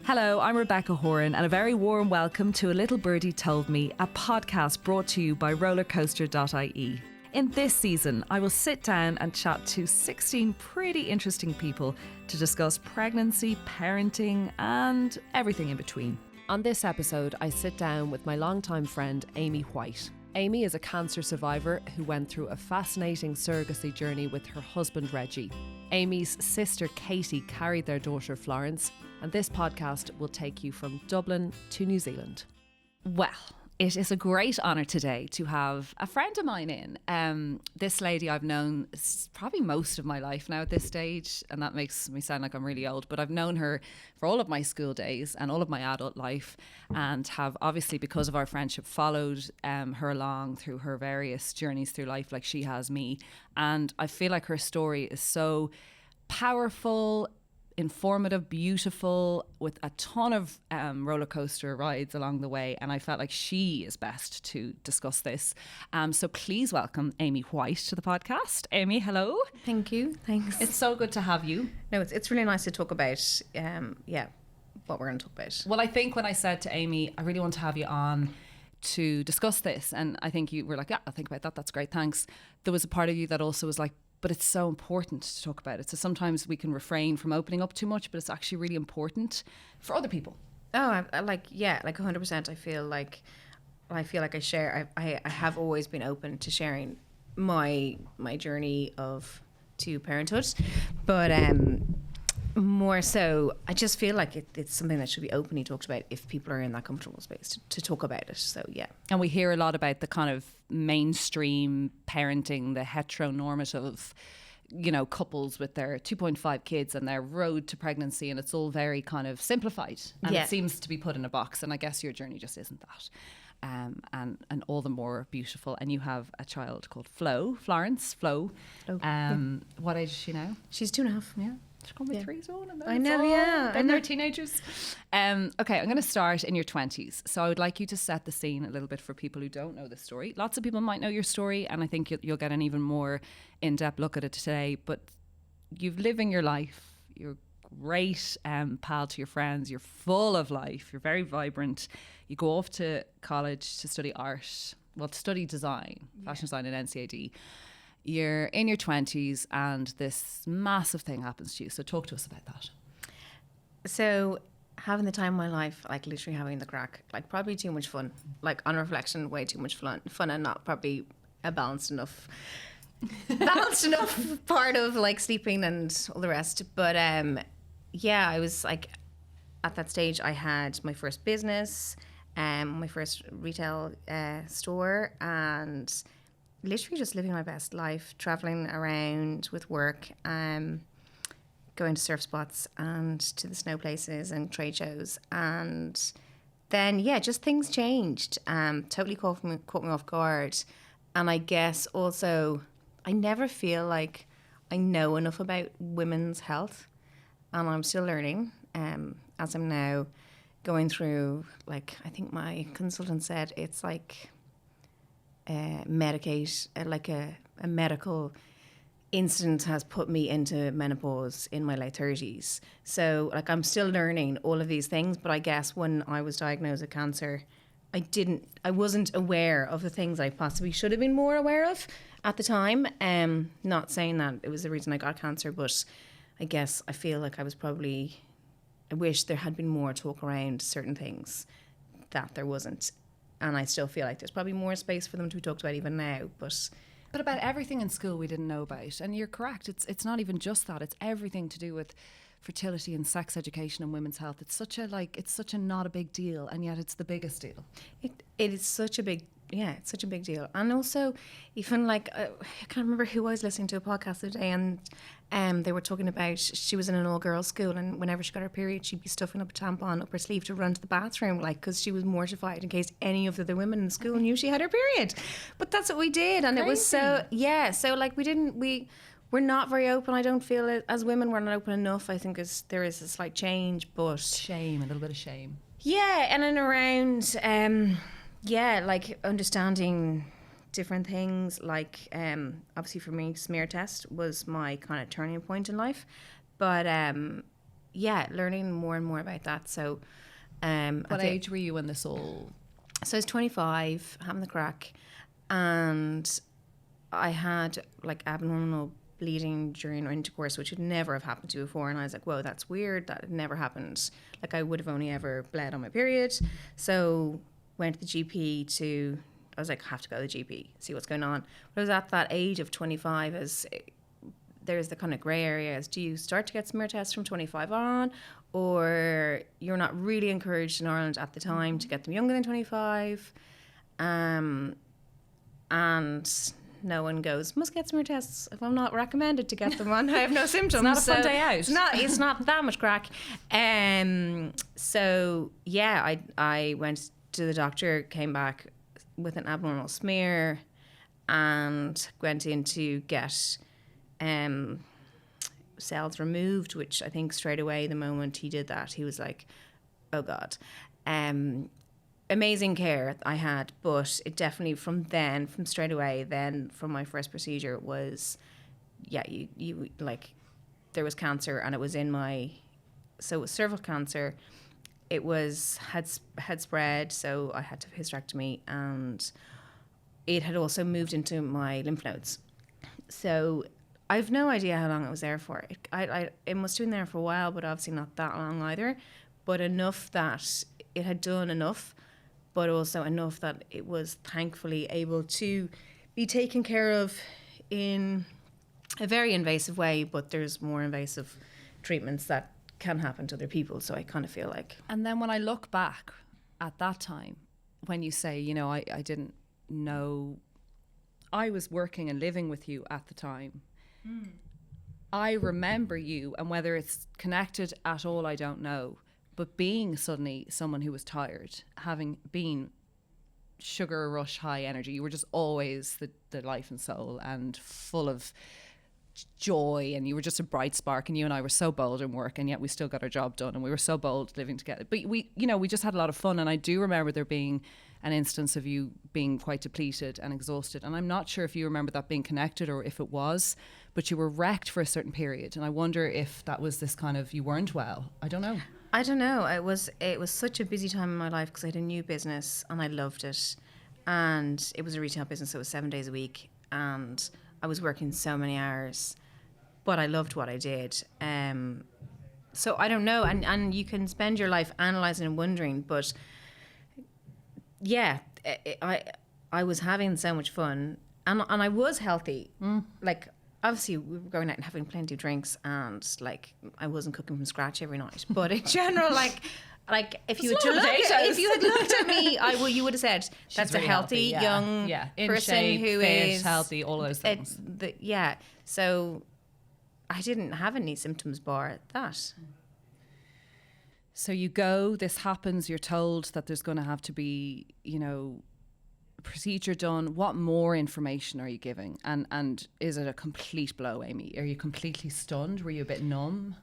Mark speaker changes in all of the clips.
Speaker 1: Hello, I'm Rebecca Horan, and a very warm welcome to A Little Birdie Told Me, a podcast brought to you by rollercoaster.ie. In this season, I will sit down and chat to 16 pretty interesting people to discuss pregnancy, parenting, and everything in between.
Speaker 2: On this episode, I sit down with my longtime friend, Amy White. Amy is a cancer survivor who went through a fascinating surrogacy journey with her husband, Reggie. Amy's sister, Katie, carried their daughter, Florence, and this podcast will take you from Dublin to New Zealand.
Speaker 1: Well, it is a great honour today to have a friend of mine in. This lady I've known probably most of my life now at this stage, and that makes me sound like I'm really old, but I've known her for all of my school days and all of my adult life, and have obviously, because of our friendship, followed her along through her various journeys through life like she has me. And I feel like her story is so powerful, informative, beautiful, with a ton of roller coaster rides along the way, and I felt like she is best to discuss this. So please welcome Amy White to the podcast. Amy, hello.
Speaker 3: Thank you. Thanks.
Speaker 1: It's so good to have you.
Speaker 3: No, it's really nice to talk about what we're going to talk about.
Speaker 1: Well, I think when I said to Amy, I really want to have you on to discuss this, and I think you were like, yeah, I'll think about that. That's great. Thanks. There was a part of you that also was like, but it's so important to talk about it. So sometimes we can refrain from opening up too much, but it's actually really important for other people.
Speaker 3: Oh, I like 100%. I feel like I share. I have always been open to sharing my journey to parenthood, but more so, I just feel like it's something that should be openly talked about if people are in that comfortable space to talk about it. So yeah.
Speaker 1: And we hear a lot about the kind of mainstream parenting, the heteronormative, couples with their 2.5 kids and their road to pregnancy, and it's all very kind of simplified, and it seems to be put in a box. And I guess your journey just isn't that. And all the more beautiful. And you have a child called Florence. What age is she now?
Speaker 3: She's 2.5.
Speaker 1: Yeah. She's going to be 3 soon. And
Speaker 3: I know, yeah.
Speaker 1: Then they're teenagers. Okay, I'm going to start in your 20s. So I would like you to set the scene a little bit for people who don't know the story. Lots of people might know your story, and I think you'll get an even more in-depth look at it today. But you're living your life. You're great pal to your friends. You're full of life. You're very vibrant. You go off to college to study art. Well, to study design, fashion design at NCAD. You're in your 20s and this massive thing happens to you. So talk to us about that.
Speaker 3: So having the time of my life, like literally having the crack, like probably too much fun. Like on reflection, way too much fun and not probably a balanced enough part of like sleeping and all the rest. But I was like, at that stage I had my first business, my first retail store, and literally just living my best life, traveling around with work, going to surf spots and to the snow places and trade shows. And then, just things changed. Totally caught me off guard. And I guess also, I never feel like I know enough about women's health. And I'm still learning, as I'm now going through, like, I think my consultant said it's like medicate, like a medical incident has put me into menopause in my late 30s. So like I'm still learning all of these things, but I guess when I was diagnosed with cancer, I wasn't aware of the things I possibly should have been more aware of at the time. Not saying that it was the reason I got cancer, but I guess I feel like I wish there had been more talk around certain things that there wasn't. And I still feel like there's probably more space for them to be talked about even now. But
Speaker 1: about everything in school we didn't know about. And you're correct. It's not even just that. It's everything to do with fertility and sex education and women's health. It's such a not a big deal, and yet it's the biggest deal.
Speaker 3: It is such a big it's such a big deal. And also, even like I can't remember who I was listening to a podcast the other day, and they were talking about she was in an all-girls school, and whenever she got her period, she'd be stuffing up a tampon up her sleeve to run to the bathroom, like, because she was mortified in case any of the other women in the school knew she had her period. But that's what we did, and Crazy. It was so like we're not very open. I don't feel it as women. We're not open enough. I think there is a slight change, but
Speaker 1: a little bit of shame.
Speaker 3: Yeah, and then around like understanding different things, like obviously for me, smear test was my kind of turning point in life, but learning more and more about that. So
Speaker 1: What age were you when this all...
Speaker 3: So I was 25, having the crack, and I had like abnormal bleeding during our intercourse, which would never have happened to me before. And I was like, whoa, that's weird. That had never happened. Like I would have only ever bled on my period. So went to the GP I was like, I have to go to the GP, see what's going on. But I was at that age of 25 there's the kind of grey areas. Do you start to get smear tests from 25 on, or you're not really encouraged in Ireland at the time to get them younger than 25? And no one goes, must get smear tests if I'm not recommended to get them on. I have no symptoms.
Speaker 1: It's not a fun day out.
Speaker 3: It's not that much crack. So yeah, I went to the doctor, came back with an abnormal smear, and went in to get cells removed, which I think straight away the moment he did that, he was like, oh God. Amazing care I had, but it definitely from straight away, from my first procedure was, you like, there was cancer, and it was so it was cervical cancer. It had spread, so I had to have hysterectomy, and it had also moved into my lymph nodes. So I've no idea how long it was there for. It must have been there for a while, but obviously not that long either. But enough that it had done enough, but also enough that it was thankfully able to be taken care of in a very invasive way, but there's more invasive treatments that can happen to other people. So I kind of feel like...
Speaker 1: And then when I look back at that time, when you say, you know, I didn't know, I was working and living with you at the time. I remember you, and whether it's connected at all, I don't know, but being suddenly someone who was tired, having been sugar rush high energy, you were just always the life and soul and full of joy, and you were just a bright spark, and you and I were so bold in work, and yet we still got our job done, and we were so bold living together. But we just had a lot of fun, and I do remember there being an instance of you being quite depleted and exhausted, and I'm not sure if you remember that being connected or if it was, but you were wrecked for a certain period, and I wonder if that was this kind of, you weren't well. I don't know.
Speaker 3: It was such a busy time in my life because I had a new business and I loved it, and it was a retail business, so it was 7 days a week, and I was working so many hours, but I loved what I did. So I don't know, and you can spend your life analysing and wondering, but yeah, I was having so much fun, and I was healthy. Like, obviously we were going out and having plenty of drinks, and like I wasn't cooking from scratch every night, but in general, like if you had looked at me, you would have said that's
Speaker 1: really
Speaker 3: a healthy young
Speaker 1: in
Speaker 3: person
Speaker 1: shape,
Speaker 3: who
Speaker 1: fit,
Speaker 3: is
Speaker 1: healthy, all those things.
Speaker 3: So I didn't have any symptoms bar that.
Speaker 1: So you go, this happens, you're told that there's going to have to be, you know, a procedure done. What more information are you giving? And is it a complete blow, Amy? Are you completely stunned? Were you a bit numb?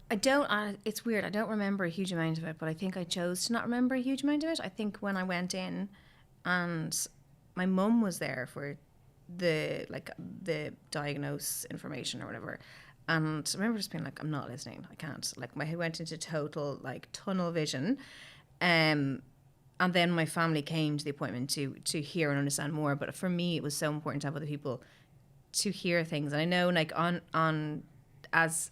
Speaker 3: It's weird. I don't remember a huge amount of it, but I think I chose to not remember a huge amount of it. I think when I went in, and my mum was there for the diagnose information or whatever, and I remember just being like, I'm not listening. I can't. Like, my head went into total like tunnel vision, and then my family came to the appointment to hear and understand more. But for me, it was so important to have other people to hear things. And I know, like, on as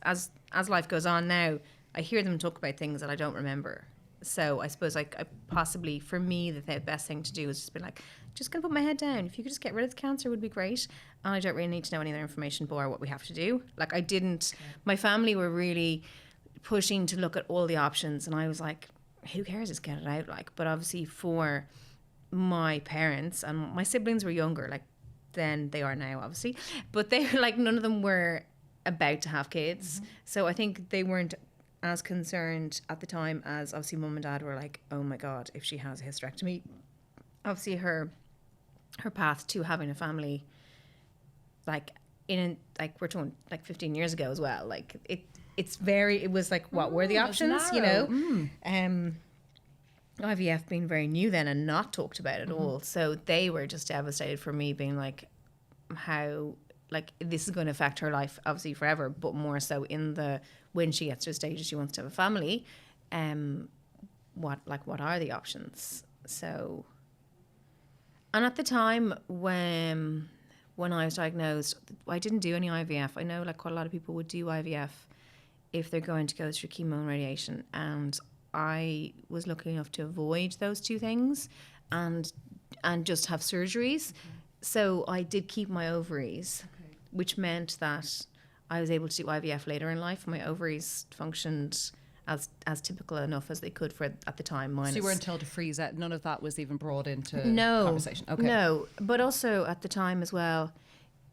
Speaker 3: life goes on now, I hear them talk about things that I don't remember. So I suppose, like, possibly for me, the best thing to do is just be like, just gonna put my head down. If you could just get rid of the cancer, would be great. And I don't really need to know any other information or what we have to do. Like, I didn't. My family were really pushing to look at all the options, and I was like, who cares? Just get it out. Like, but obviously for my parents, and my siblings were younger, like, than they are now, obviously, but they were like, none of them were about to have kids. So I think they weren't as concerned at the time as obviously mum and dad were like, oh my God, if she has a hysterectomy, obviously her path to having a family, like we're talking like 15 years ago as well, like it was like, what were the options, you know? IVF being very new then and not talked about at all. So they were just devastated for me being like, how, like, this is going to affect her life obviously forever, but more so in the when she gets to a stage that she wants to have a family, what are the options? So, and at the time when I was diagnosed, I didn't do any IVF. I know like quite a lot of people would do IVF if they're going to go through chemo and radiation, and I was lucky enough to avoid those two things and just have surgeries. So I did keep my ovaries, which meant that I was able to do IVF later in life. My ovaries functioned as typical enough as they could for at the time.
Speaker 1: So you weren't told to freeze it? None of that was even brought into conversation? Okay.
Speaker 3: No, but also at the time as well,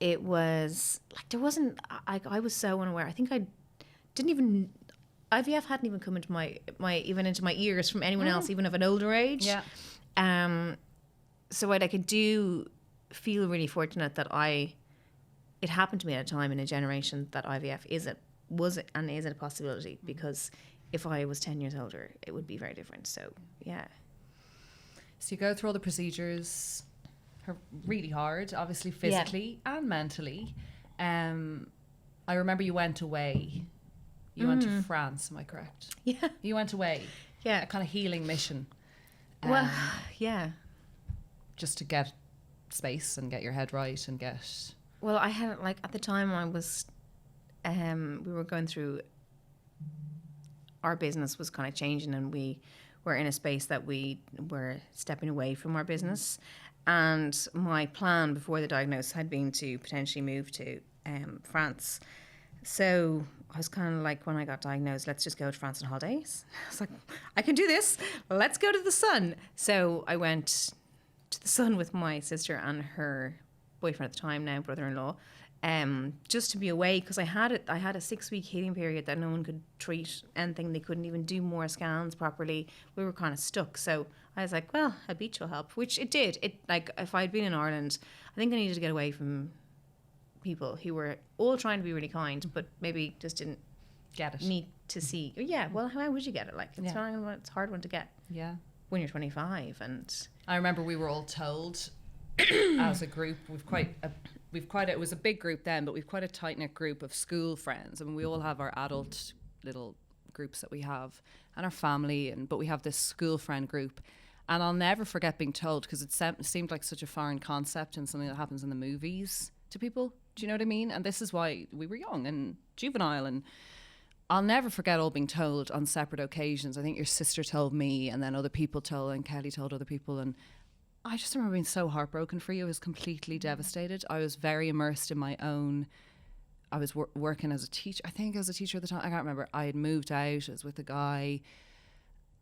Speaker 3: it was like there wasn't, I was so unaware. I think I didn't even, IVF hadn't even come into my even into my ears from anyone else, even of an older age.
Speaker 1: Yeah.
Speaker 3: So I do feel really fortunate that it happened to me at a time in a generation that IVF is a possibility, because if I was 10 years older, it would be very different. So, yeah.
Speaker 1: So you go through all the procedures, really hard, obviously physically and mentally. I remember you went away. You went to France, am I correct?
Speaker 3: Yeah.
Speaker 1: You went away.
Speaker 3: Yeah.
Speaker 1: A kind of healing mission.
Speaker 3: Well, yeah.
Speaker 1: Just to get space and get your head right and get...
Speaker 3: Well, I had, like, at the time I was, we were going through, our business was kind of changing, and we were in a space that we were stepping away from our business. And my plan before the diagnosis had been to potentially move to France. So I was kind of like, when I got diagnosed, let's just go to France on holidays. I was like, I can do this. Let's go to the sun. So I went to the sun with my sister and her boyfriend at the time, now brother-in-law, just to be away, because I had a 6-week healing period that no one could treat anything. They couldn't even do more scans properly. We were kind of stuck. So I was like, well, a beach will help, which it did. It, like, if I'd been in Ireland, I think I needed to get away from people who were all trying to be really kind, but maybe just didn't
Speaker 1: get it.
Speaker 3: Need to see. Yeah, well, how would you get it? Like, it's it's a hard one to get.
Speaker 1: Yeah.
Speaker 3: When you're 25, and
Speaker 1: I remember we were all told as a group, it was a big group then, but we've quite a tight knit group of school friends. I mean, we all have our adult little groups that we have, and our family, but we have this school friend group. And I'll never forget being told, because it seemed like such a foreign concept and something that happens in the movies to people. Do you know what I mean? And this is why we were young and juvenile, and I'll never forget all being told on separate occasions. I think your sister told me, and then other people told, and Kelly told other people. And I just remember being so heartbroken for you. I was completely devastated. I was very immersed in my own... I was working as a teacher. I think as a teacher at the time. I can't remember. I had moved out. I was with a guy.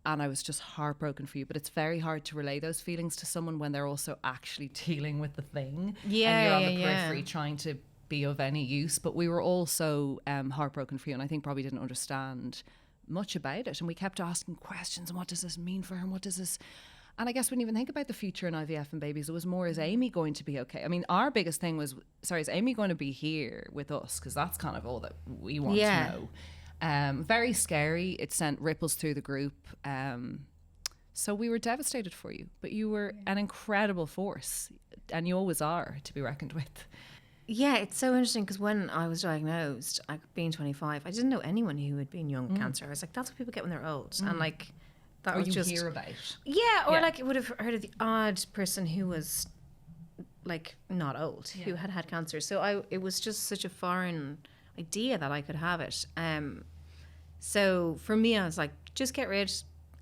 Speaker 1: And I was just heartbroken for you. But it's very hard to relay those feelings to someone when they're also actually dealing with the thing.
Speaker 3: Yeah,
Speaker 1: and you're on the periphery trying to be of any use. But we were also heartbroken for you, and I think probably didn't understand much about it. And we kept asking questions, and what does this mean for her, and what does this... And I guess we didn't even think about the future in IVF and babies. It was more, is Amy going to be okay? I mean, our biggest thing was, is Amy going to be here with us? Because that's kind of all that we want to know. Very scary. It sent ripples through the group. So we were devastated for you, but you were an incredible force, and you always are, to be reckoned with.
Speaker 3: Yeah, it's so interesting, because when I was diagnosed, being 25, I didn't know anyone who had been young with cancer. I was like, that's what people get when they're old. And like, that
Speaker 1: or
Speaker 3: was
Speaker 1: you
Speaker 3: just...
Speaker 1: hear about.
Speaker 3: Yeah, or like, it would have heard of the odd person who was like not old, who had cancer. So it was just such a foreign idea that I could have it. So for me, I was like, just get rid,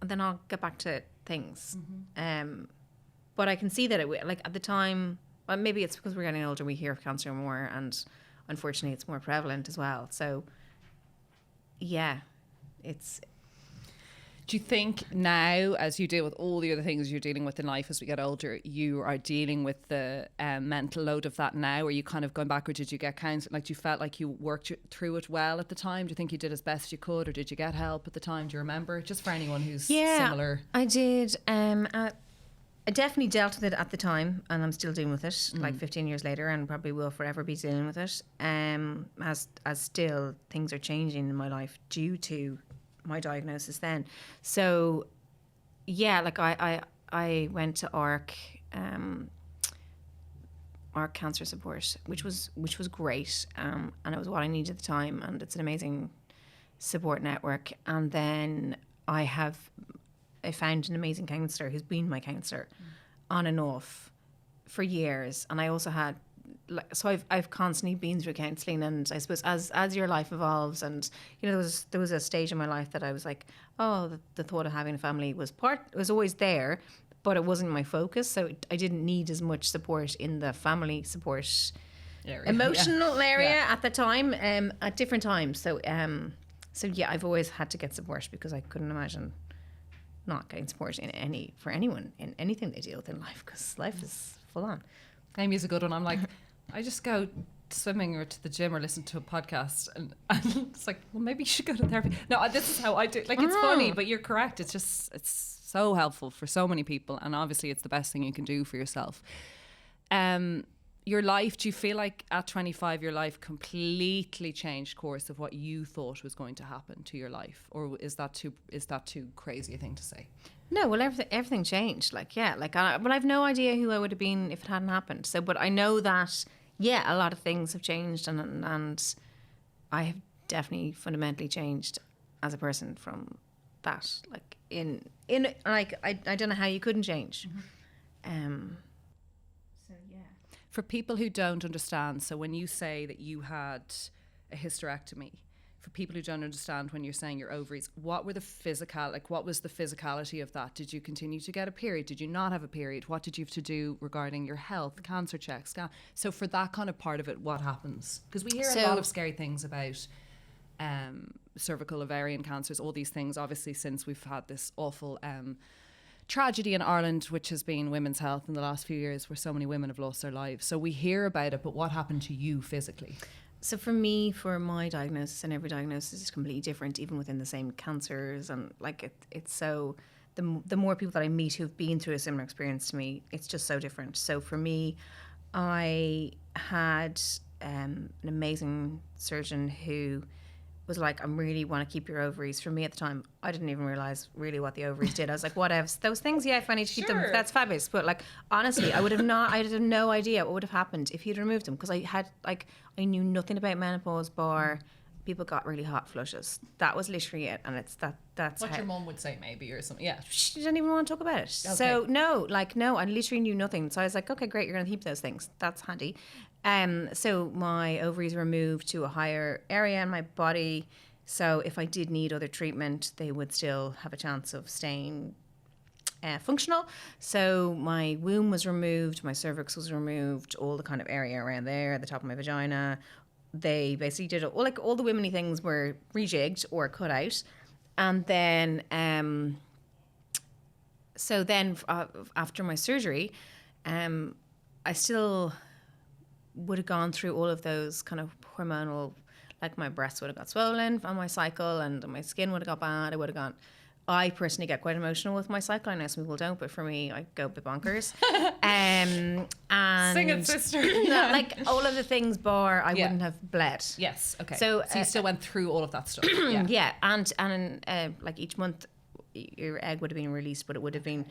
Speaker 3: and then I'll get back to things. But I can see that like at the time, well, maybe it's because we're getting older, we hear of cancer more, and unfortunately it's more prevalent as well. So yeah, it's...
Speaker 1: Do you think now, as you deal with all the other things you're dealing with in life as we get older, you are dealing with the mental load of that now? Are you kind of going back, or did you get counselling? Like, do you felt like you worked through it well at the time? Do you think you did as best you could, or did you get help at the time? Do you remember? Just for anyone who's similar.
Speaker 3: I did. I definitely dealt with it at the time, and I'm still dealing with it, like 15 years later, and probably will forever be dealing with it. As still things are changing in my life due to my diagnosis then. So yeah, like I went to ARC Cancer Support, which was great, and it was what I needed at the time, and it's an amazing support network. And then I found an amazing counsellor who's been my counsellor on and off for years. And I also had, so I've constantly been through counselling, and I suppose as your life evolves, and you know, there was a stage in my life that I was like, oh, the thought of having a family was always there, but it wasn't my focus. So I didn't need as much support in the family support area, emotional area at the time, at different times. So yeah, I've always had to get support because I couldn't imagine not getting support for anyone in anything they deal with in life, because life is full on.
Speaker 1: Amy's a good one. I'm like, I just go swimming or to the gym or listen to a podcast, and it's like, well, maybe you should go to therapy. No, this is how I do it. Like, it's funny, but you're correct. It's so helpful for so many people, and obviously it's the best thing you can do for yourself. Your life, do you feel like at 25 your life completely changed course of what you thought was going to happen to your life, or is that too crazy a thing to say?
Speaker 3: No, well, everything changed. But I've no idea who I would have been if it hadn't happened. So, but I know that, yeah, a lot of things have changed, and I have definitely fundamentally changed as a person from that. Like I don't know how you couldn't change. So yeah.
Speaker 1: For people who don't understand, so when you say that you had a hysterectomy, for people who don't understand, when you're saying your ovaries, what was the physicality of that? Did you continue to get a period? Did you not have a period? What did you have to do regarding your health, cancer checks? So for that kind of part of it, what happens? Because we hear a lot of scary things about cervical, ovarian cancers, all these things, obviously, since we've had this awful tragedy in Ireland, which has been women's health in the last few years, where so many women have lost their lives. So we hear about it, but what happened to you physically?
Speaker 3: So for me, for my diagnosis, and every diagnosis is completely different, even within the same cancers, and like it's so, the more people that I meet who've been through a similar experience to me, it's just so different. So for me, I had an amazing surgeon who was like, I really want to keep your ovaries. For me at the time, I didn't even realize really what the ovaries did. I was like, whatever, those things, yeah, if I need to keep them, that's fabulous. But like, honestly, I had no idea what would have happened if he'd removed them, because I knew nothing about menopause, bar people got really hot flushes. That was literally it. And that's
Speaker 1: what your mum would say, maybe, or something. Yeah.
Speaker 3: She didn't even want to talk about it. Okay. So no, I literally knew nothing. So I was like, okay, great, you're going to keep those things. That's handy. So my ovaries were moved to a higher area in my body. So if I did need other treatment, they would still have a chance of staying functional. So my womb was removed, my cervix was removed, all the kind of area around there, the top of my vagina. They basically did all the women-y things were rejigged or cut out. And then, after my surgery, I still would have gone through all of those kind of hormonal, like my breasts would have got swollen on my cycle, and my skin would have got bad. I personally get quite emotional with my cycle. I know some people don't, but for me, I go a bit bonkers. And
Speaker 1: sing it, sister.
Speaker 3: Like all of the things bar, I wouldn't have bled.
Speaker 1: Yes, okay. So you still went through all of that stuff. Yeah,
Speaker 3: and like each month, your egg would have been released, but it would have been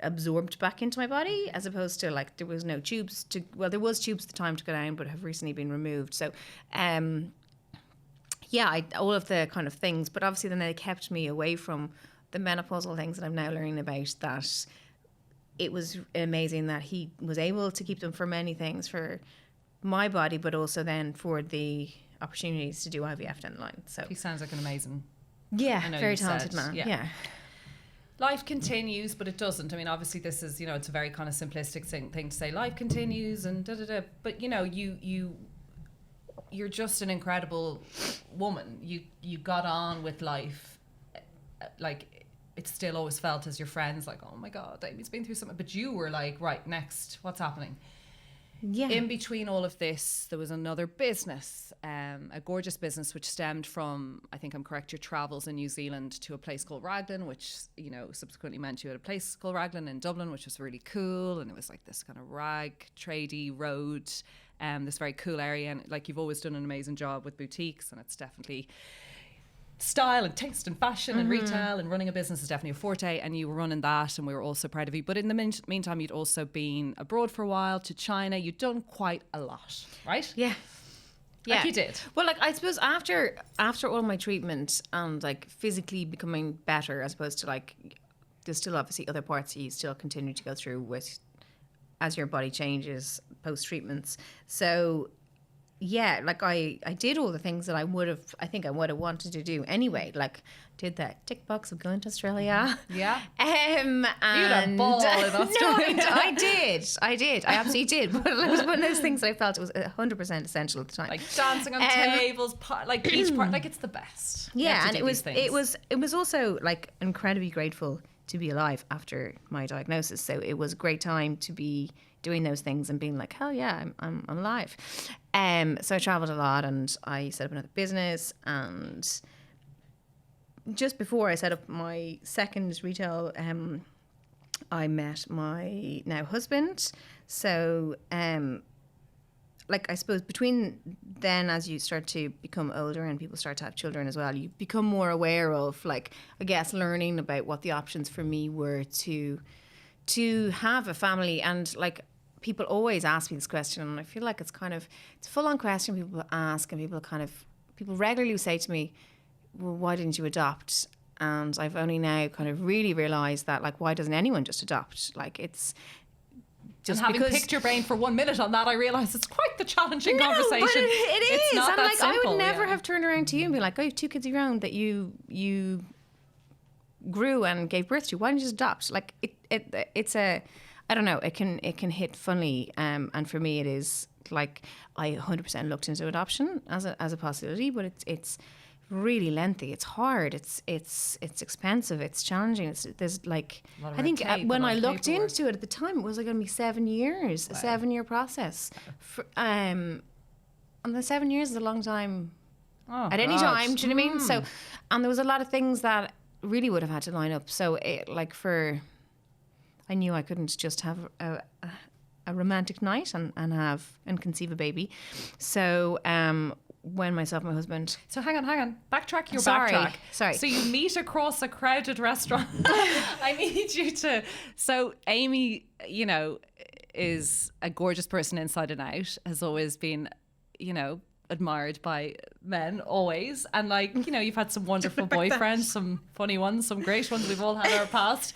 Speaker 3: absorbed back into my body, as opposed to like there was no tubes there was tubes at the time to go down, but have recently been removed. So all of the kind of things, but obviously then they kept me away from the menopausal things that I'm now learning about, that it was amazing that he was able to keep them for many things for my body, but also then for the opportunities to do IVF down the line. So
Speaker 1: he sounds like an amazing,
Speaker 3: very talented man. Yeah.
Speaker 1: Life continues, but it doesn't. I mean, obviously this is, it's a very kind of simplistic thing to say, life continues and da-da-da. But, you're just an incredible woman. You got on with life. Like, it still always felt as your friends, like, oh my God, Amy's been through something. But you were like, right, next, what's happening?
Speaker 3: Yeah.
Speaker 1: In between all of this, there was another business, a gorgeous business, which stemmed from, I think I'm correct, your travels in New Zealand to a place called Raglan, which, subsequently meant you had a place called Raglan in Dublin, which was really cool. And it was like this kind of rag, tradey road, this very cool area. And like, you've always done an amazing job with boutiques, and it's definitely style and taste and fashion and retail, and running a business is definitely a forte, and you were running that, and we were all so proud of you. But in the meantime, you'd also been abroad for a while, to China. You'd done quite a lot, right?
Speaker 3: Yeah. Yeah.
Speaker 1: Like you did.
Speaker 3: Well, like I suppose after all my treatment and like physically becoming better, as opposed to like there's still obviously other parts you still continue to go through with as your body changes post treatments. So yeah, like I did all the things that I think I would have wanted to do anyway. Like did that tick box of going to Australia.
Speaker 1: Yeah.
Speaker 3: And
Speaker 1: You had a ball in Australia.
Speaker 3: No, I did. I absolutely did. But it was one of those things that I felt it was 100% essential at the time.
Speaker 1: Like dancing on tables, like beach part, like it's the best. You have
Speaker 3: Yeah,
Speaker 1: to
Speaker 3: and
Speaker 1: do
Speaker 3: it was also like incredibly grateful to be alive after my diagnosis. So it was a great time to be doing those things and being like, hell yeah, I'm alive. So I traveled a lot and I set up another business, and just before I set up my second retail, I met my now husband. So like I suppose between then, as you start to become older and people start to have children as well, you become more aware of, like, I guess, learning about what the options for me were to have a family. And like people always ask me this question, and I feel like it's a full on question people ask, and people regularly say to me, well, why didn't you adopt? And I've only now kind of really realised that, like, why doesn't anyone just adopt? Like, it's just
Speaker 1: and having
Speaker 3: because
Speaker 1: picked your brain for 1 minute on that, I realise it's quite the challenging conversation.
Speaker 3: But it is.
Speaker 1: It's not
Speaker 3: and
Speaker 1: that
Speaker 3: like
Speaker 1: simple,
Speaker 3: I would never have turned around to you and be like, oh, you have 2 kids of your own that you grew and gave birth to. Why didn't you just adopt? Like it's a, I don't know, it can hit funny. And for me it is like I 100% looked into adoption as a possibility, but it's really lengthy. It's hard. It's expensive. It's challenging. There's like, I think when I looked into it at the time, it was like going to be 7 years, a 7-year process. And the 7 years is a long time at any time. Do you know what I mean? So, and there was a lot of things that really would have had to line up. So I knew I couldn't just have a romantic night and conceive a baby. So, when myself and my husband...
Speaker 1: So hang on. Backtrack.
Speaker 3: Sorry.
Speaker 1: So you meet across a crowded restaurant. I need you to... So Amy, you know, is a gorgeous person inside and out, has always been, you know, admired by men, always. And like, you know, you've had some wonderful boyfriends, some funny ones, some great ones. We've all had our past.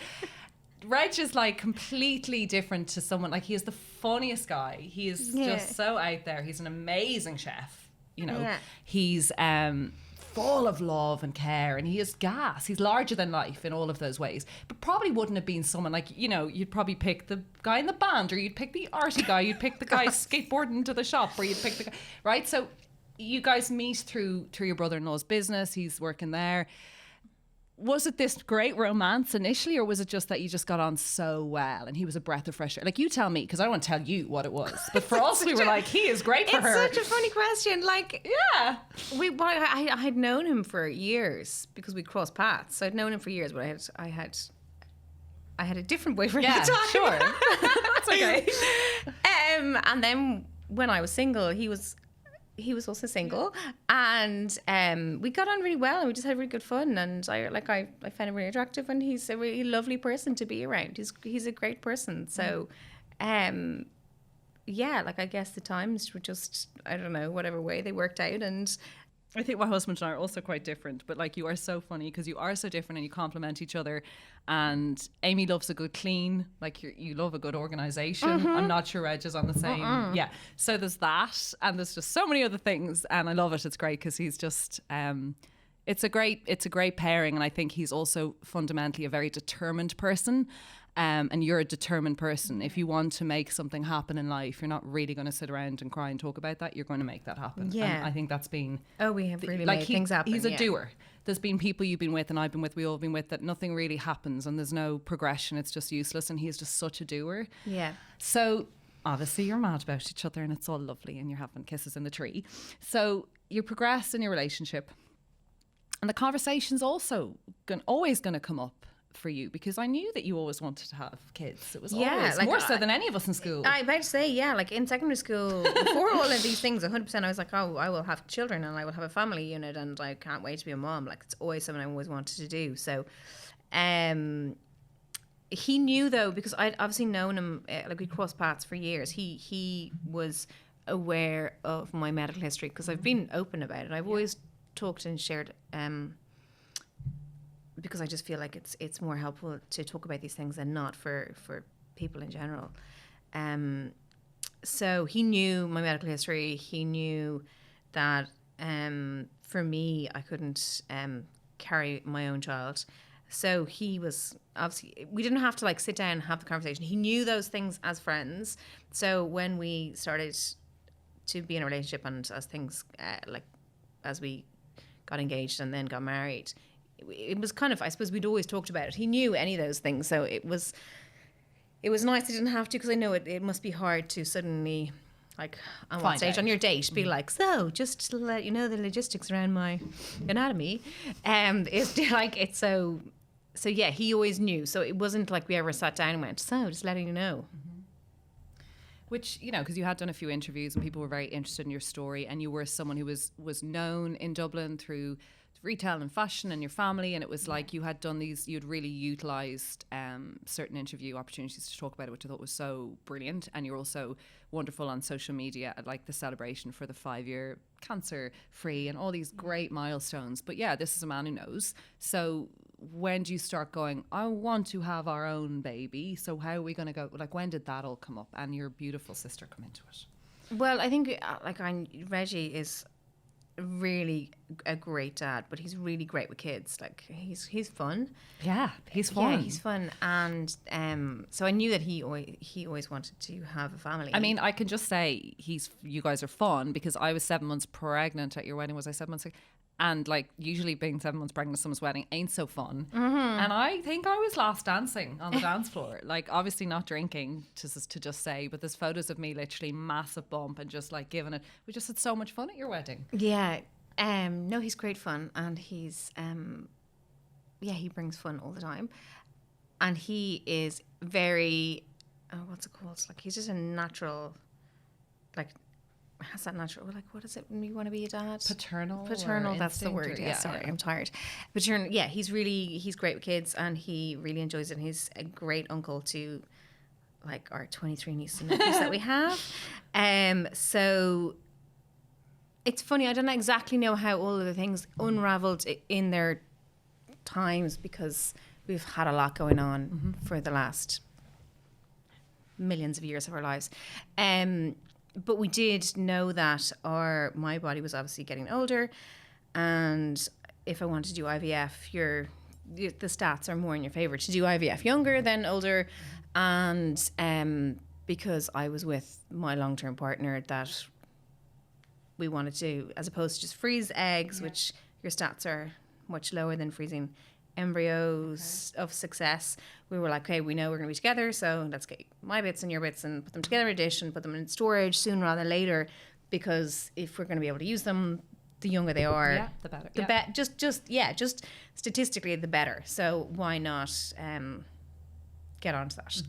Speaker 1: Reg is like completely different to someone. Like, he is the funniest guy. He is just so out there. He's an amazing chef. You know, he's full of love and care, and he is gas. He's larger than life in all of those ways. But probably wouldn't have been someone like, you know, you'd probably pick the guy in the band, or you'd pick the arty guy, you'd pick the guy skateboarding to the shop, or you'd pick the guy, right? So you guys meet through your brother-in-law's business. He's working there. Was it this great romance initially, or was it just that you just got on so well and he was a breath of fresh air? Like, you tell me, because I don't want to tell you what it was. But for us, we were like, he is great for her.
Speaker 3: It's such a funny question. Like,
Speaker 1: yeah.
Speaker 3: I had known him for years because we crossed paths. So I'd known him for years, but I had a different boyfriend at the time.
Speaker 1: Sure. That's okay.
Speaker 3: And then when I was single, he was also single, and we got on really well, and we just had really good fun, and I found him really attractive, and he's a really lovely person to be around. He's a great person. So like, I guess the times were just, I don't know, whatever way they worked out. And
Speaker 1: I think my husband and I are also quite different, but like, you are so funny because you are so different and you complement each other. And Amy loves a good clean, like you love a good organisation. I'm not sure Reg is on the same. Yeah. So there's that, and there's just so many other things, and I love it. It's great because he's just, it's a great pairing, and I think he's also fundamentally a very determined person. And you're a determined person. If you want to make something happen in life, you're not really going to sit around and cry and talk about that. You're going to make that happen.
Speaker 3: Yeah.
Speaker 1: And I think that's been...
Speaker 3: we have really made things happen.
Speaker 1: He's a doer. There's been people you've been with and I've been with, we all have been with, that nothing really happens and there's no progression. It's just useless. And he's just such a doer.
Speaker 3: Yeah.
Speaker 1: So obviously you're mad about each other and it's all lovely and you're having kisses in the tree. So you progress in your relationship. And the conversation's also always going to come up for you, because I knew that you always wanted to have kids. It was always like, more so than any of us in school.
Speaker 3: I about to say, like in secondary school, before all of these things, 100%, I was like, oh, I will have children and I will have a family unit and I can't wait to be a mom. Like, it's always something I always wanted to do. So he knew, though, because I'd obviously known him, like we crossed paths for years. He was aware of my medical history because I've been open about it. I've always talked and shared because I just feel like it's more helpful to talk about these things than not for people in general. So he knew my medical history. He knew that for me, I couldn't carry my own child. So he was obviously, we didn't have to like sit down and have the conversation. He knew those things as friends. So when we started to be in a relationship and as things as we got engaged and then got married, it was kind of, I suppose we'd always talked about it. He knew any of those things. So it was nice I didn't have to, because I know it must be hard to suddenly, like, on one stage on your date, be like, so just to let you know the logistics around my anatomy. It's like, it's so yeah, he always knew. So it wasn't like we ever sat down and went, so just letting you know.
Speaker 1: Which, you know, because you had done a few interviews and people were very interested in your story, and you were someone who was known in Dublin through retail and fashion and your family, and it was like you had done these, you'd really utilised certain interview opportunities to talk about it, which I thought was so brilliant. And you're also wonderful on social media at like the celebration for the 5-year cancer free and all these great milestones. But yeah, this is a man who knows. So when do you start going, I want to have our own baby? So how are we going to go? Like, when did that all come up and your beautiful sister come into it?
Speaker 3: Well, I think Reggie is really a great dad, but he's really great with kids. Like he's fun.
Speaker 1: Yeah, he's fun.
Speaker 3: Yeah, he's fun, and so I knew that he always wanted to have a family.
Speaker 1: I mean, I can just say you guys are fun, because I was 7 months pregnant at your wedding. Was I 7 months? And like, usually being 7 months pregnant at someone's wedding ain't so fun. And I think I was last dancing on the dance floor. Like, obviously not drinking, to just say, but there's photos of me literally massive bump and just like giving it. We just had so much fun at your wedding.
Speaker 3: Yeah. No, he's great fun, and he's he brings fun all the time, and he is very what's it called? It's like he's just a natural, like, has that natural, like, what is it when you want to be a dad?
Speaker 1: Paternal,
Speaker 3: that's the word. Yeah, sorry, I'm tired. Paternal, yeah, he's great with kids, and he really enjoys it. And he's a great uncle to like our 23 nieces and nephews that we have. So it's funny, I don't exactly know how all of the things unraveled in their times, because we've had a lot going on for the last millions of years of our lives. But we did know that my body was obviously getting older, and if I wanted to do IVF, the stats are more in your favor to do IVF younger than older. And because I was with my long-term partner, that we wanted to, as opposed to just freeze eggs, which your stats are much lower than freezing embryos of success, we were like, okay, we know we're going to be together, so let's get my bits and your bits and put them together in a dish and put them in storage sooner rather than later, because if we're going to be able to use them, the younger they are,
Speaker 1: the better.
Speaker 3: Just statistically the better. So why not get onto that?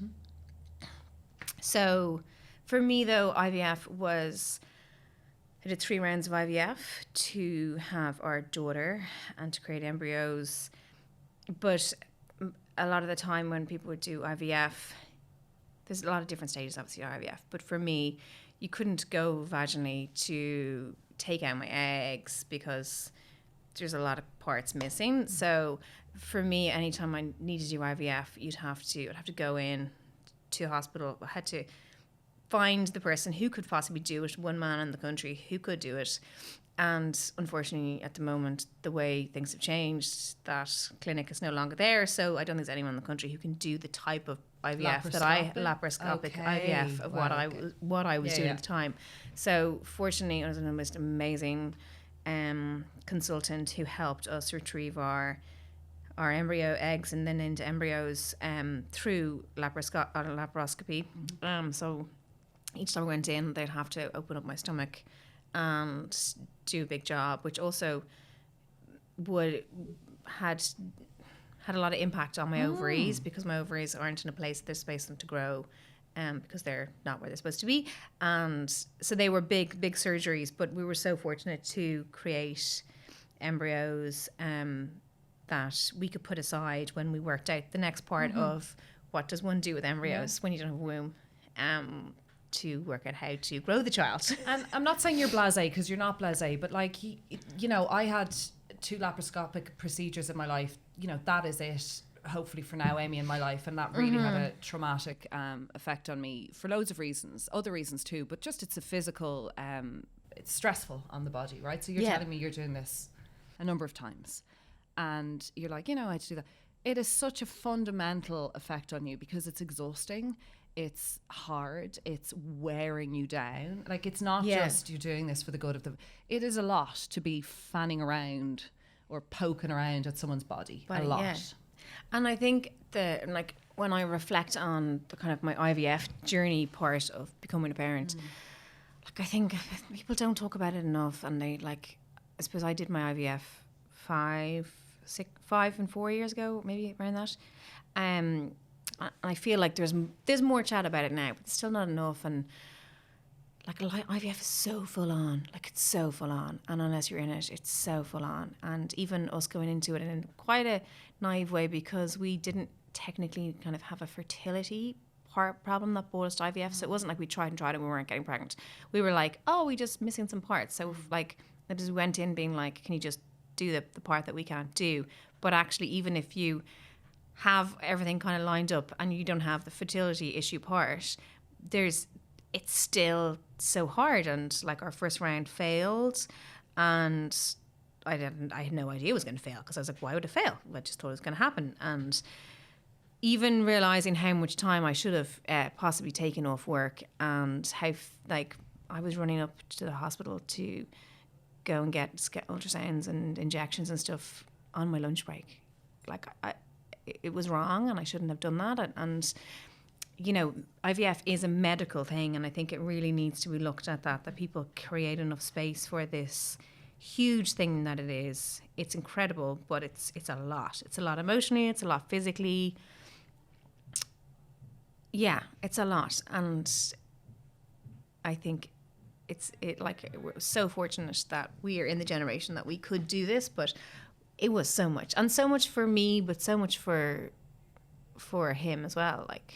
Speaker 3: So for me though, IVF was, I did 3 rounds of IVF to have our daughter and to create embryos. But a lot of the time when people would do IVF, there's a lot of different stages obviously of IVF, but for me, you couldn't go vaginally to take out my eggs because there's a lot of parts missing. So for me, anytime I needed to do IVF, I'd have to go in to a hospital. I had to find the person who could possibly do it, one man in the country who could do it. And unfortunately, at the moment, the way things have changed, that clinic is no longer there. So I don't think there's anyone in the country who can do the type of IVF laparoscopic IVF of what I was doing at the time. So fortunately, I was the most amazing consultant who helped us retrieve our embryo eggs and then into embryos through laparoscopy. So each time I went in, they'd have to open up my stomach and do a big job, which also had a lot of impact on my ovaries, because my ovaries aren't in a place there's space for them to grow, because they're not where they're supposed to be. And so they were big surgeries, but we were so fortunate to create embryos that we could put aside when we worked out the next part of what does one do with embryos when you don't have a womb, to work out how to grow the child.
Speaker 2: And I'm not saying you're blasé, because you're not blasé, but like, you know, I had 2 laparoscopic procedures in my life. You know, that is it, hopefully for now, Amy, in my life. And that really had a traumatic effect on me for loads of reasons, other reasons too, but just it's a physical, it's stressful on the body, right? So you're telling me you're doing this a number of times and you're like, you know, I had to do that. It is such a fundamental effect on you because it's exhausting. It's hard. It's wearing you down. Like, it's not just you're doing this for the good of the... It is a lot to be fanning around or poking around at someone's body. A lot. Yeah.
Speaker 3: And I think like, when I reflect on the kind of my IVF journey part of becoming a parent, like, I think people don't talk about it enough. And they, like, I suppose I did my IVF 5 and 4 years ago, maybe around that. I feel like there's more chat about it now, but it's still not enough. And like, IVF is so full on, like, it's so full on. And unless you're in it, it's so full on. And even us going into it in quite a naive way, because we didn't technically kind of have a fertility problem that brought us to IVF. So it wasn't like we tried and we weren't getting pregnant. We were like, oh, we just missing some parts. So like, I just went in being like, can you just do the part that we can't do? But actually, even if you have everything kind of lined up and you don't have the fertility issue part, it's still so hard. And like, our first round failed, and I had no idea it was going to fail, because I was like, why would it fail? I just thought it was going to happen. And even realizing how much time I should have possibly taken off work, and how like I was running up to the hospital to go and get ultrasounds and injections and stuff on my lunch break. Like, it was wrong, and I shouldn't have done that. And you know, IVF is a medical thing, and I think it really needs to be looked at that people create enough space for this huge thing that it is. It's incredible, but it's a lot. It's a lot emotionally, it's a lot physically. Yeah, it's a lot. And I think we're so fortunate that we are in the generation that we could do this, but it was so much, and so much for me, but so much for him as well. Like,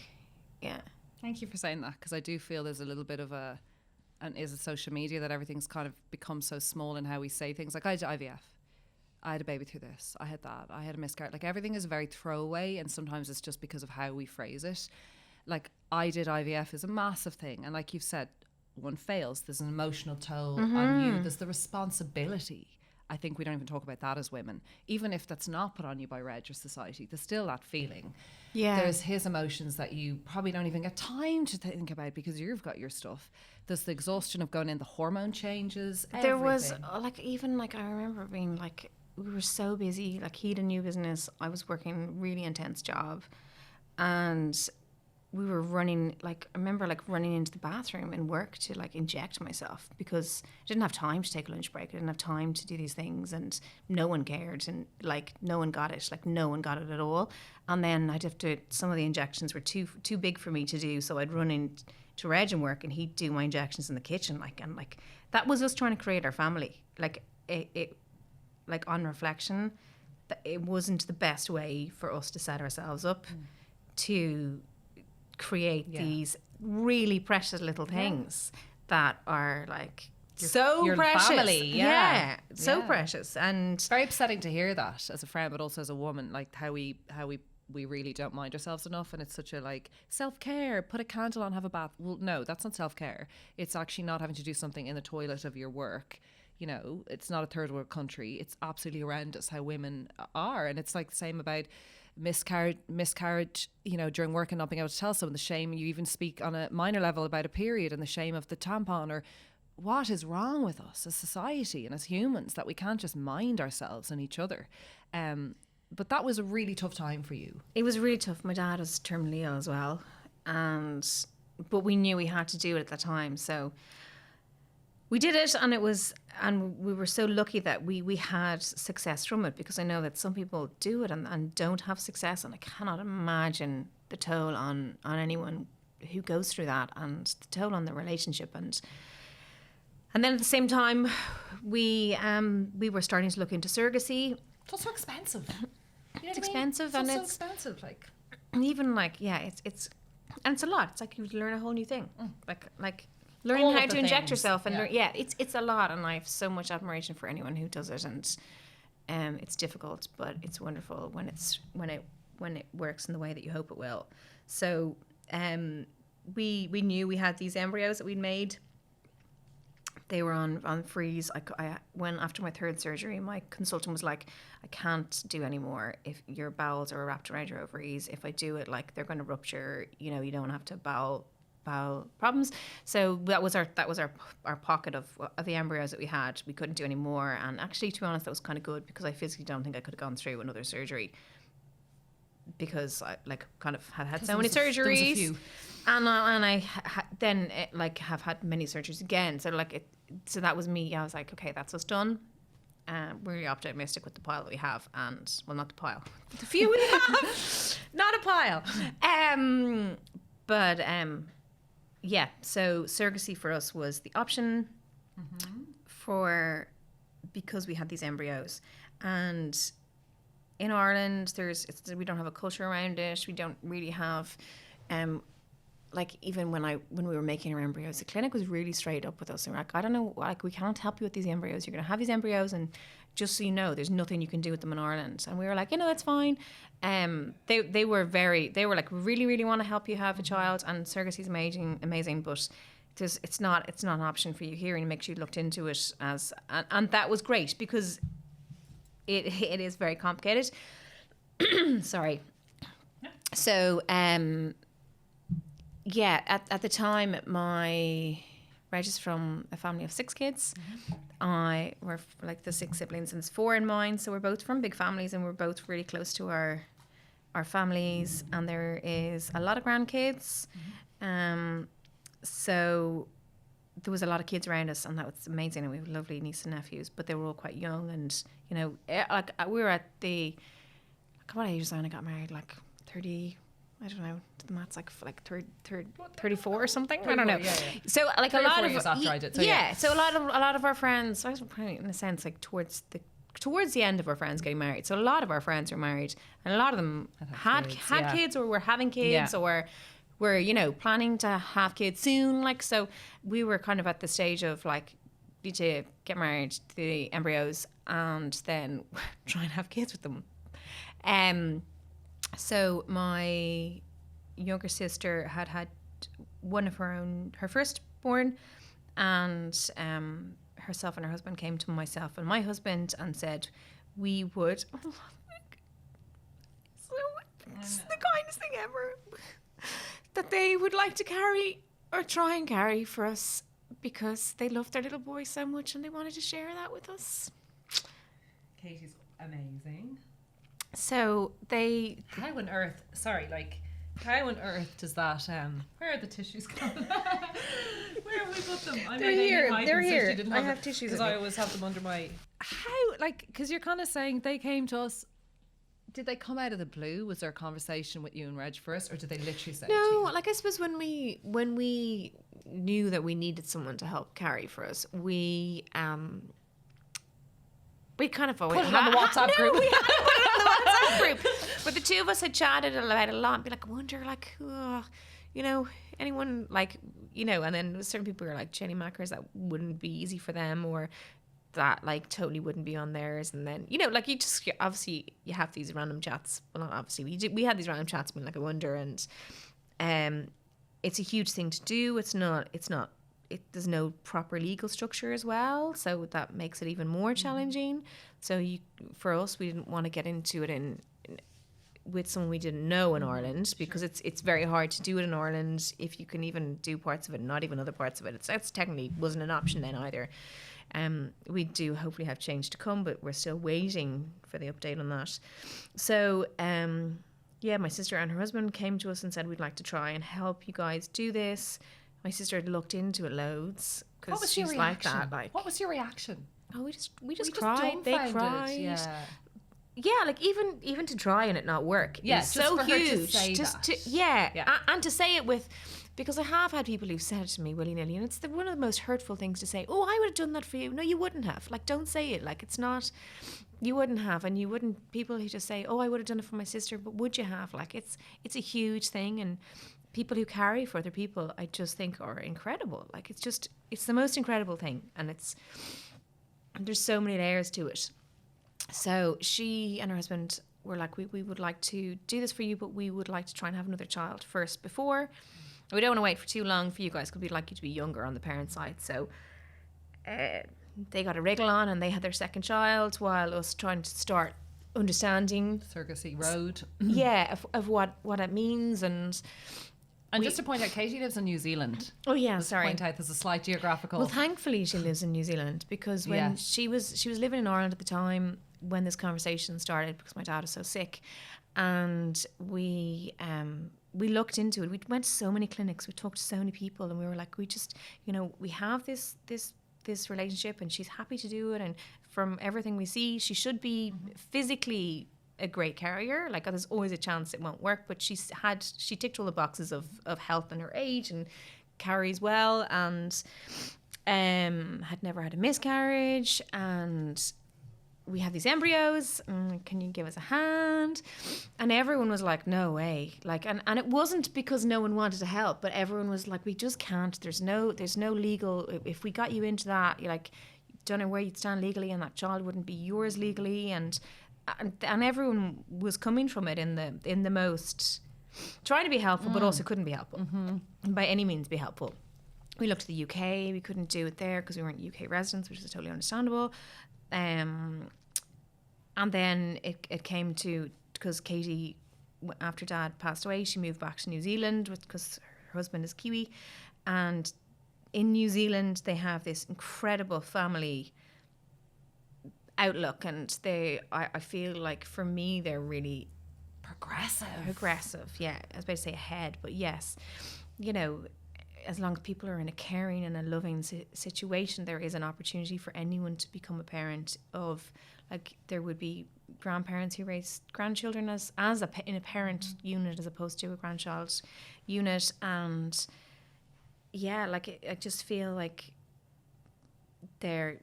Speaker 3: yeah.
Speaker 1: Thank you for saying that, because I do feel there's a little bit of and is it social media that everything's kind of become so small in how we say things. Like, I did IVF, I had a baby through this, I had that, I had a miscarriage. Like, everything is very throwaway, and sometimes it's just because of how we phrase it. Like, I did IVF is a massive thing, and like you've said, one fails, there's an emotional toll on you, there's the responsibility. I think we don't even talk about that as women. Even if that's not put on you by Reg or society, there's still that feeling. Yeah. There's his emotions that you probably don't even get time to think about because you've got your stuff. There's the exhaustion of going in, the hormone changes, everything.
Speaker 3: There was, I remember being like, we were so busy. Like, he had a new business. I was working a really intense job. And we were running, like, I remember like running into the bathroom in work to like inject myself, because I didn't have time to take a lunch break. I didn't have time to do these things, and no one cared, and like no one got it. Like, no one got it at all. And then I'd have to, some of the injections were too big for me to do, so I'd run in to Reg and work, and he'd do my injections in the kitchen. Like, and like, that was us trying to create our family. Like, it like, on reflection, that it wasn't the best way for us to set ourselves up to create these really precious little things that are like your precious.
Speaker 1: Family,
Speaker 3: so precious. And
Speaker 1: it's very upsetting to hear that as a friend, but also as a woman, like how we really don't mind ourselves enough, and it's such a like self-care, put a candle on, have a bath. Well, no, that's not self-care. It's actually not having to do something in the toilet of your work. You know, it's not a third world country. It's absolutely horrendous how women are. And it's like the same about miscarriage, you know, during work and not being able to tell someone, the shame. You even speak on a minor level about a period and the shame of the tampon, or what is wrong with us as society and as humans that we can't just mind ourselves and each other. But that was a really tough time for you.
Speaker 3: It was really tough. My dad was terminally ill as well. But we knew we had to do it at the time. So we did it, and we were so lucky that we had success from it, because I know that some people do it and don't have success, and I cannot imagine the toll on anyone who goes through that, and the toll on the relationship. And then at the same time, we were starting to look into surrogacy.
Speaker 1: It's also expensive. You know
Speaker 3: it's expensive, and
Speaker 1: it's so expensive. Like,
Speaker 3: even like, it's And it's a lot. It's like you learn a whole new thing. Like learning
Speaker 1: All
Speaker 3: how
Speaker 1: of
Speaker 3: to
Speaker 1: the
Speaker 3: inject
Speaker 1: things,
Speaker 3: yourself and
Speaker 1: yeah.
Speaker 3: it's a lot, and I have so much admiration for anyone who does it. And it's difficult, but it's wonderful when it works in the way that you hope it will. So we knew we had these embryos that we'd made. They were on freeze. I when after my third surgery, my consultant was like, I can't do any more. If your bowels are wrapped around your ovaries, if I do it, like they're going to rupture. You know, you don't have to bowel problems. So that was our pocket of the embryos that we had. We couldn't do any more. And actually, to be honest, that was kind of good because I physically don't think I could have gone through another surgery, because I kind of had so many surgeries.
Speaker 1: There was a few.
Speaker 3: And I then have had many surgeries again. So so that was me. I was like, okay, that's us done. We're really optimistic with the pile that we have, and well, not the pile, the few we have, not a pile. Yeah. So surrogacy for us was the option because we had these embryos, and in Ireland, we don't have a culture around it. We don't really have, even when we were making our embryos, the clinic was really straight up with us. And we're like, I don't know, we can't help you with these embryos. You're going to have these embryos, and just so you know, there's nothing you can do with them in Ireland. And we were like, that's fine. They were like, really, really want to help you have a child, and surrogacy is amazing, but it's not an option for you here, and make sure you looked into it and that was great because it is very complicated. Sorry. So, at the time, Reg is from a family of 6 kids. We're like the 6 siblings, and there's 4 in mine. So we're both from big families, and we're both really close to our families. And there is a lot of grandkids. So there was a lot of kids around us, and that was amazing. And we have lovely nieces and nephews, but they were all quite young. And we were at what age was I when I got married? Like 30. I don't know. The math's like 34 or something. I don't know. Yeah. So a lot of
Speaker 1: years after I did. So
Speaker 3: So a lot of our friends, I was probably in a sense towards the end of our friends getting married. So a lot of our friends were married, and a lot of them had kids, or were having kids, or were planning to have kids soon. So we were kind of at the stage of need to get married to the embryos and then try and have kids with them. So my younger sister had one of her firstborn, and herself and her husband came to myself and my husband and said we would. It's the kindest thing ever. That they would like to carry or try and carry for us because they loved their little boy so much and they wanted to share that with us.
Speaker 1: Katie's amazing.
Speaker 3: So
Speaker 1: how on earth does that where are the tissues gone? Where have we put them?
Speaker 3: They're here. I have tissues
Speaker 1: because I always have them under my because you're kind of saying they came to us. Did they come out of the blue? Was there a conversation with you and Reg first, or did they literally say to you?
Speaker 3: I suppose when we knew that we needed someone to help carry for us, we kind of always
Speaker 1: put it on the WhatsApp group.
Speaker 3: We had to put it on the WhatsApp group. But the two of us had chatted about it a lot and be like, I wonder, anyone and then certain people were like Jenny Mackers that wouldn't be easy for them, or that totally wouldn't be on theirs. And then, you just obviously you have these random chats. Well, not obviously, we had these random chats being like, I wonder, and it's a huge thing to do. There's no proper legal structure as well, so that makes it even more challenging. So for us, we didn't want to get into it with someone we didn't know in Ireland, because it's very hard to do it in Ireland if you can even do parts of it, not even other parts of it. It's technically wasn't an option then either. We do hopefully have change to come, but we're still waiting for the update on that. So my sister and her husband came to us and said, we'd like to try and help you guys do this. My sister had looked into it loads because she's like that.
Speaker 1: What was your reaction?
Speaker 3: Oh, we just cried. They cried. Yeah, even to try and it not work.
Speaker 1: Yeah,
Speaker 3: is so huge.
Speaker 1: Yeah.
Speaker 3: And to say it with, because I have had people who've said it to me willy nilly, and it's one of the most hurtful things to say. Oh, I would have done that for you. No, you wouldn't have. Don't say it. It's not. You wouldn't have, and you wouldn't. People who just say, "Oh, I would have done it for my sister," but would you have? It's a huge thing, and people who carry for other people, I just think are incredible. Like it's the most incredible thing, and there's so many layers to it. So she and her husband were like, we would like to do this for you, but we would like to try and have another child first before. We don't want to wait for too long for you guys because we'd like you to be younger on the parent side. So they got a wriggle on and they had their second child while us trying to start understanding
Speaker 1: surrogacy road.
Speaker 3: Yeah, of what it means. And
Speaker 1: just to point out, Katie lives in New Zealand.
Speaker 3: Oh yeah,
Speaker 1: just
Speaker 3: sorry.
Speaker 1: To point out there's a slight geographical.
Speaker 3: Well, thankfully she lives in New Zealand, because when she was living in Ireland at the time when this conversation started, because my dad was so sick, and we looked into it. We went to so many clinics, we talked to so many people, and we were like, we just, we have this relationship and she's happy to do it, and from everything we see she should be physically a great carrier. Like, there's always a chance it won't work, but she ticked all the boxes of health and her age, and carries well, and had never had a miscarriage, and we have these embryos, can you give us a hand? And everyone was like, no way. Like, and it wasn't because no one wanted to help, but everyone was like, we just can't. There's no legal, if we got you into that, you're like, you don't know where you'd stand legally, and that child wouldn't be yours legally, and everyone was coming from it in the most, trying to be helpful, but also couldn't be helpful by any means be helpful. We looked to the UK, we couldn't do it there because we weren't UK residents, which is totally understandable. And then it came to, because Katie, after Dad passed away, she moved back to New Zealand because her husband is Kiwi, and in New Zealand they have this incredible family outlook, and I feel like for me they're really progressive. Yeah, I was about to say ahead, but yes, as long as people are in a caring and a loving situation, there is an opportunity for anyone to become a parent of, like, there would be grandparents who raise grandchildren in a parent unit as opposed to a grandchild unit. And yeah, like, I just feel like they're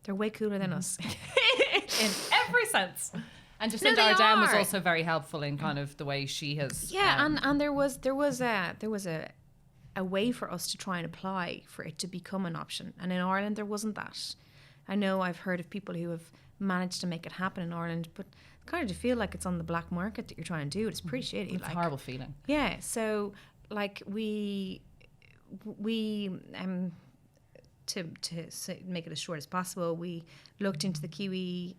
Speaker 3: way cooler than us
Speaker 1: in every sense. And Jacinda Ardern was also very helpful in kind of the way she has.
Speaker 3: Yeah, and there was a way for us to try and apply for it to become an option, and in Ireland there wasn't that. I know I've heard of people who have managed to make it happen in Ireland, but kind of to feel like it's on the black market that you're trying to do it, it's pretty shitty.
Speaker 1: It's a horrible feeling.
Speaker 3: Yeah, so like we to make it as short as possible, we looked into the Kiwi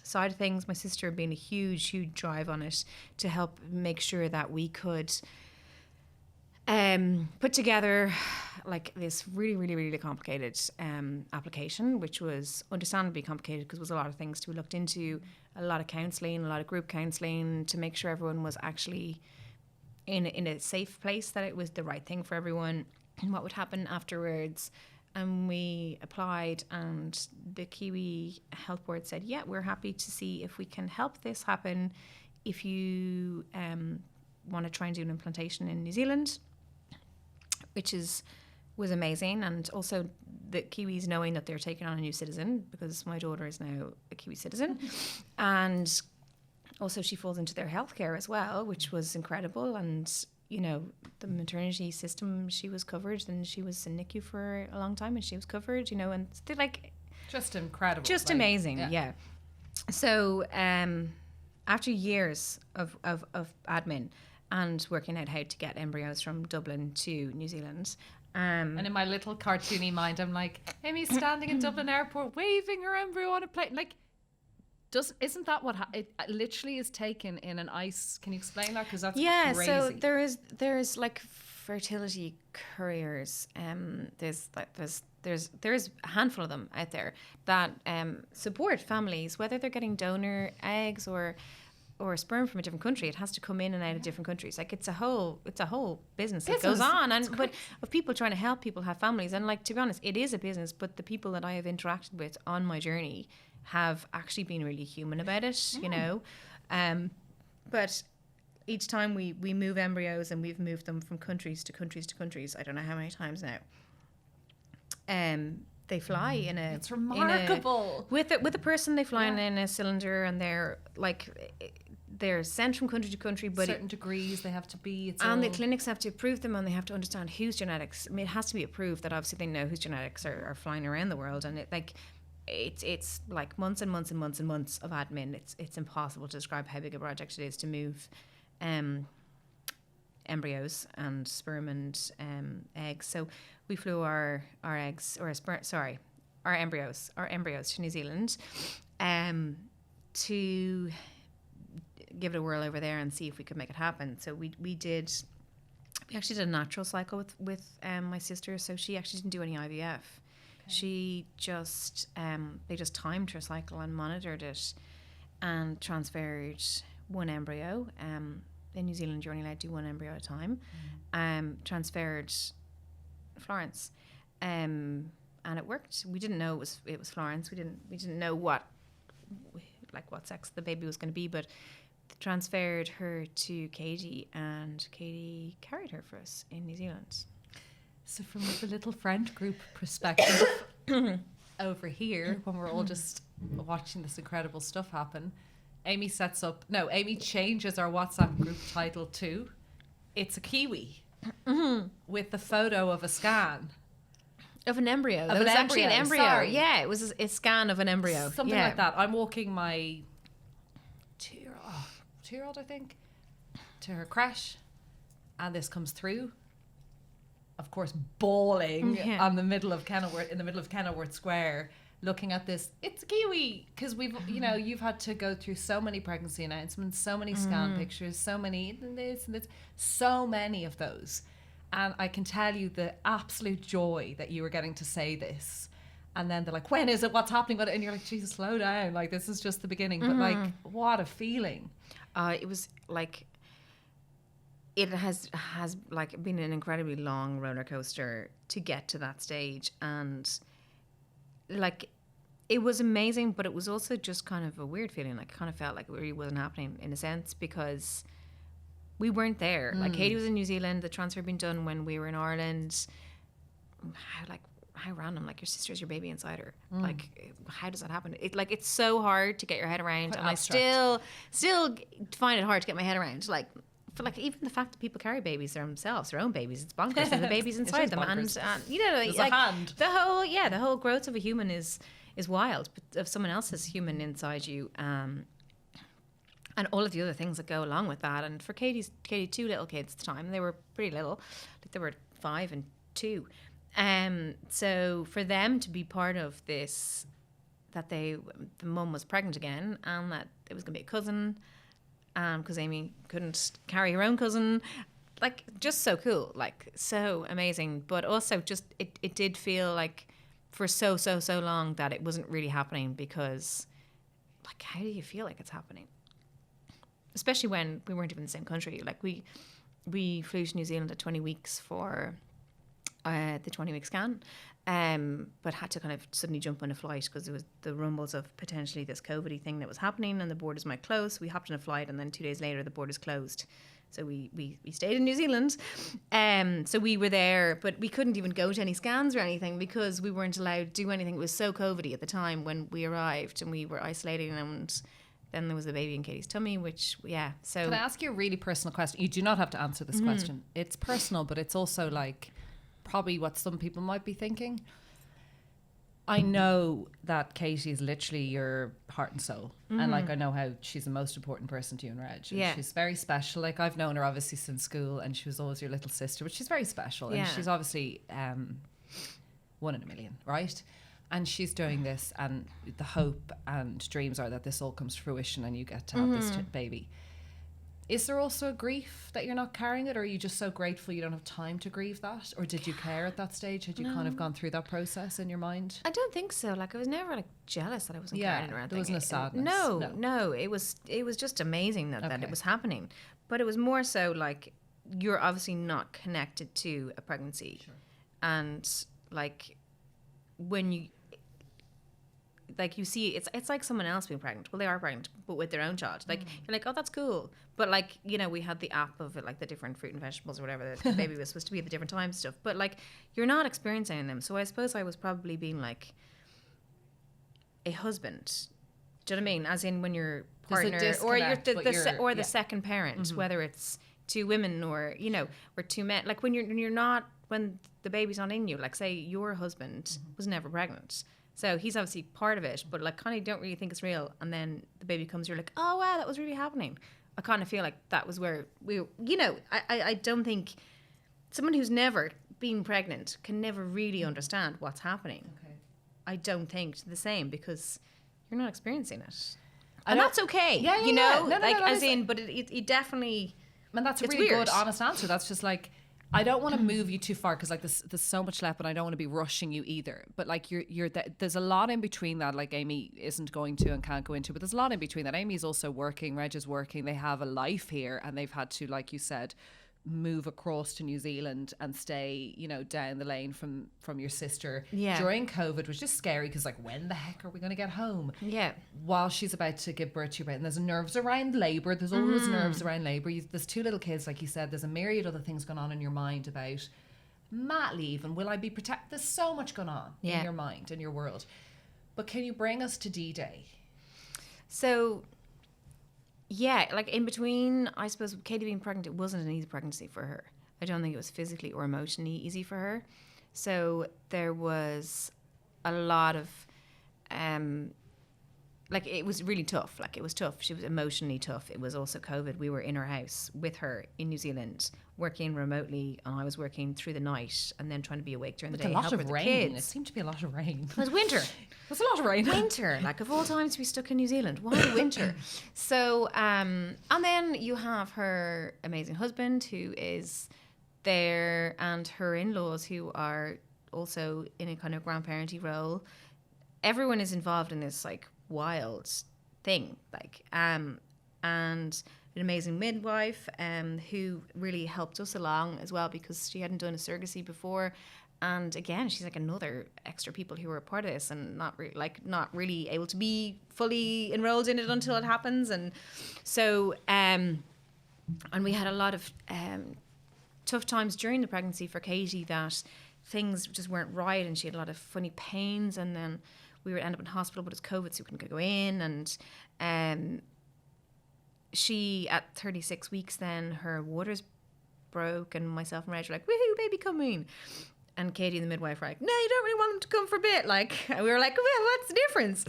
Speaker 3: side of things. My sister being a huge drive on it to help make sure that we could put together like this really complicated application, which was understandably complicated because there was a lot of things to be looked into, a lot of counselling, a lot of group counselling to make sure everyone was actually in a safe place, that it was the right thing for everyone, and what would happen afterwards. And we applied, and the Kiwi Health Board said, yeah, we're happy to see if we can help this happen if you want to try and do an implantation in New Zealand, which was amazing. And also the Kiwis knowing that they're taking on a new citizen, because my daughter is now a Kiwi citizen. And also she falls into their healthcare as well, which was incredible. And the maternity system, she was covered, and she was in NICU for a long time, and she was covered, and they're like
Speaker 1: just incredible,
Speaker 3: just amazing. Yeah. So after years of admin and working out how to get embryos from Dublin to New Zealand, and
Speaker 1: in my little cartoony mind, I'm like, Amy's standing in Dublin airport waving her embryo on a plane, like, isn't that what it literally is taken in an ice? Can you explain that? Because that's crazy.
Speaker 3: So there's like fertility couriers. There's a handful of them out there that support families, whether they're getting donor eggs or sperm from a different country. It has to come in and out of different countries. Like, it's a whole business that goes on, but of people trying to help people have families. And like, to be honest, it is a business. But the people that I have interacted with on my journey have actually been really human about it, but each time we move embryos, and we've moved them from countries to countries, I don't know how many times now, they fly in a,
Speaker 1: it's remarkable,
Speaker 3: with a person, they fly in a cylinder, and they're like, they're sent from country to country, but
Speaker 1: certain degrees they have to be.
Speaker 3: The clinics have to approve them, and they have to understand whose genetics. I mean, it has to be approved that obviously they know whose genetics are flying around the world, and it's like months and months and months and months of admin. It's impossible to describe how big a project it is to move embryos and sperm and eggs. So we flew our eggs our embryos to New Zealand to give it a whirl over there and see if we could make it happen. So we actually did a natural cycle with my sister. So she actually didn't do any IVF. She just they just timed her cycle and monitored it and transferred one embryo. In New Zealand, you're only allowed to do one embryo at a time. Transferred Florence, and it worked. We didn't know it was Florence. We didn't know what sex the baby was going to be, but transferred her to Katie, and Katie carried her for us in New Zealand.
Speaker 1: So from the little friend group perspective over here, when we're all just watching this incredible stuff happen, Amy changes our WhatsApp group title to "It's a Kiwi" with the photo of a scan.
Speaker 3: Of an embryo.
Speaker 1: That was actually an embryo.
Speaker 3: Sorry. Yeah, it was a scan of an embryo.
Speaker 1: Something like that. I'm walking my 2-year-old, I think, to her crash, and this comes through. Of course, bawling in the middle of Kenilworth Square, looking at this. It's a Kiwi, because you've had to go through so many pregnancy announcements, so many scan pictures, so many this and this, so many of those. And I can tell you the absolute joy that you were getting to say this. And then they're like, when is it? What's happening? And you're like, Jesus, slow down. Like, this is just the beginning. But like, what a feeling.
Speaker 3: It was like, it has like been an incredibly long roller coaster to get to that stage. And like, it was amazing, but it was also just kind of a weird feeling. Like, it kind of felt like it really wasn't happening in a sense, because we weren't there. Like, Katie was in New Zealand, the transfer had been done when we were in Ireland. How random, like, your sister's your baby inside her. Like, how does that happen? It's so hard to get your head around.
Speaker 1: Quite
Speaker 3: and
Speaker 1: abstract.
Speaker 3: I still find it hard to get my head around. Like, for like even the fact that people carry babies themselves, their own babies, it's bonkers. And the baby's inside them.
Speaker 1: Bonkers.
Speaker 3: And
Speaker 1: There's a hand.
Speaker 3: the whole growth of a human is wild, but of someone else's human inside you, and all of the other things that go along with that. And for Katie, 2 little kids at the time, they were pretty little, like they were 5 and 2. So for them to be part of this, that the mum was pregnant again, and that it was going to be a cousin, because Amy couldn't carry her own cousin, like, just so cool, like, so amazing. But also just it did feel like for so long that it wasn't really happening, because like, how do you feel like it's happening? Especially when we weren't even in the same country. Like, we flew to New Zealand at 20 weeks for the 20-week scan, but had to kind of suddenly jump on a flight because there was the rumbles of potentially this COVID-y thing that was happening and the borders might close. We hopped on a flight, and then 2 days later the borders closed. So we stayed in New Zealand. So we were there, but we couldn't even go to any scans or anything because we weren't allowed to do anything. It was so COVID-y at the time when we arrived, and we were isolating, and then there was the baby in Katie's tummy, so...
Speaker 1: Can I ask you a really personal question? You do not have to answer this question. It's personal, but it's also like probably what some people might be thinking. I know that Katie is literally your heart and soul. And like, I know how she's the most important person to you and Reg. And she's very special. Like, I've known her obviously since school, and she was always your little sister, but she's very special. And she's obviously one in a million, right? And she's doing this, and the hope and dreams are that this all comes to fruition and you get to have this baby. Is there also a grief that you're not carrying it, or are you just so grateful you don't have time to grieve that? Or did you care at that stage? Had you kind of gone through that process in your mind?
Speaker 3: I don't think so. Like, I was never like jealous that I wasn't carrying it around.
Speaker 1: There wasn't a sadness.
Speaker 3: No. It was just amazing that it was happening. But it was more so like, you're obviously not connected to a pregnancy. Sure. And like, when you... like, you see, it's like someone else being pregnant. Well, they are pregnant, but with their own child. Like, you're like, oh, that's cool. But like, you know, we had the app of it, like the different fruit and vegetables or whatever the baby was supposed to be at the different times stuff. But like, you're not experiencing them. So I suppose I was probably being like a husband Do you know what I mean? As in when your
Speaker 1: There's a
Speaker 3: partner or you're
Speaker 1: disconnect, but
Speaker 3: the second parent, whether it's two women or or two men. Like when you're not, when the baby's not in you. Like say your husband was never pregnant, so he's obviously part of it, but like kind of don't really think it's real. And then the baby comes, you're like, oh wow, that was really happening. I kind of feel like that was where I don't think someone who's never been pregnant can never really understand what's happening.
Speaker 1: Okay.
Speaker 3: I don't think the same because you're not experiencing it.
Speaker 1: I
Speaker 3: And
Speaker 1: don't-
Speaker 3: that's okay.
Speaker 1: Yeah, yeah,
Speaker 3: you
Speaker 1: yeah.
Speaker 3: know,
Speaker 1: No,
Speaker 3: like
Speaker 1: that
Speaker 3: as
Speaker 1: is-
Speaker 3: in, but it definitely.
Speaker 1: And that's a
Speaker 3: It's
Speaker 1: really
Speaker 3: weird.
Speaker 1: good, honest answer. That's just like, I don't want to move you too far because like there's so much left, but I don't want to be rushing you either. But like there's a lot in between that. Like Amy isn't going to and can't go into, but there's a lot in between that. Amy's also working, Reg is working. They have a life here, and they've had to, like you said, move across to New Zealand and stay, down the lane from your sister during COVID, which is scary because like when the heck are we going to get home?
Speaker 3: Yeah.
Speaker 1: While she's about to give birth to your baby, and there's nerves around labour. There's always nerves around labour. There's two little kids, like you said. There's a myriad other things going on in your mind about mat leave and will I be protected. There's so much going on in your mind, in your world. But can you bring us to D-Day?
Speaker 3: So, yeah, like in between, I suppose Katie being pregnant, it wasn't an easy pregnancy for her. I don't think it was physically or emotionally easy for her. So there was a lot of, like it was really tough. Like it was tough. She was emotionally tough. It was also COVID. We were in her house with her in New Zealand, working remotely, and I was working through the night and then trying to be awake during the day.
Speaker 1: A lot
Speaker 3: help
Speaker 1: of
Speaker 3: with the
Speaker 1: rain.
Speaker 3: kids.
Speaker 1: It seemed to be a lot of rain.
Speaker 3: It was winter.
Speaker 1: There's a lot of rain.
Speaker 3: Winter, like of all times to be stuck in New Zealand, why winter? So, and then you have her amazing husband who is there, and her in-laws who are also in a kind of grandparenty role. Everyone is involved in this like wild thing, like and an amazing midwife who really helped us along as well because she hadn't done a surrogacy before. And again, she's like another extra people who were a part of this and not really able to be fully enrolled in it until it happens. And so, and we had a lot of tough times during the pregnancy for Katie that things just weren't right, and she had a lot of funny pains. And then we would end up in hospital, but it's COVID, so we couldn't go in. And she, at 36 weeks, then her waters broke, and myself and Reg were like, "Woohoo, baby coming!" And Katie and the midwife were like, "No, you don't really want them to come for a bit." Like, and we were like, "Well, what's the difference?"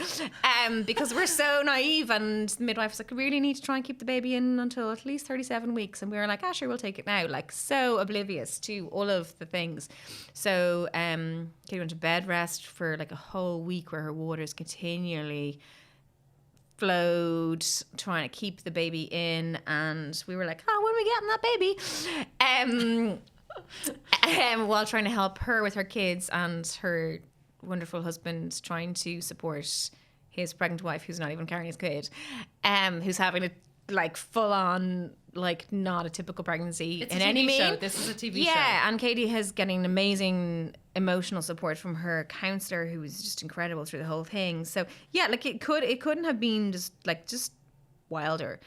Speaker 3: Because we're so naive. And the midwife was like, "We really need to try and keep the baby in until at least 37 weeks." And we were like, "Ah, sure, we'll take it now." Like, so oblivious to all of the things. So Katie went to bed rest for like a whole week where her waters continually flowed, trying to keep the baby in. And we were like, "Oh, when are we getting that baby?" While trying to help her with her kids and her wonderful husband trying to support his pregnant wife who's not even carrying his kid, who's having a like full on like not a typical pregnancy
Speaker 1: It's
Speaker 3: in
Speaker 1: a
Speaker 3: any
Speaker 1: TV show.
Speaker 3: mean.
Speaker 1: This is a TV show.
Speaker 3: Yeah, and Katie has getting amazing emotional support from her counselor who was just incredible through the whole thing. So yeah, like it couldn't have been just wilder.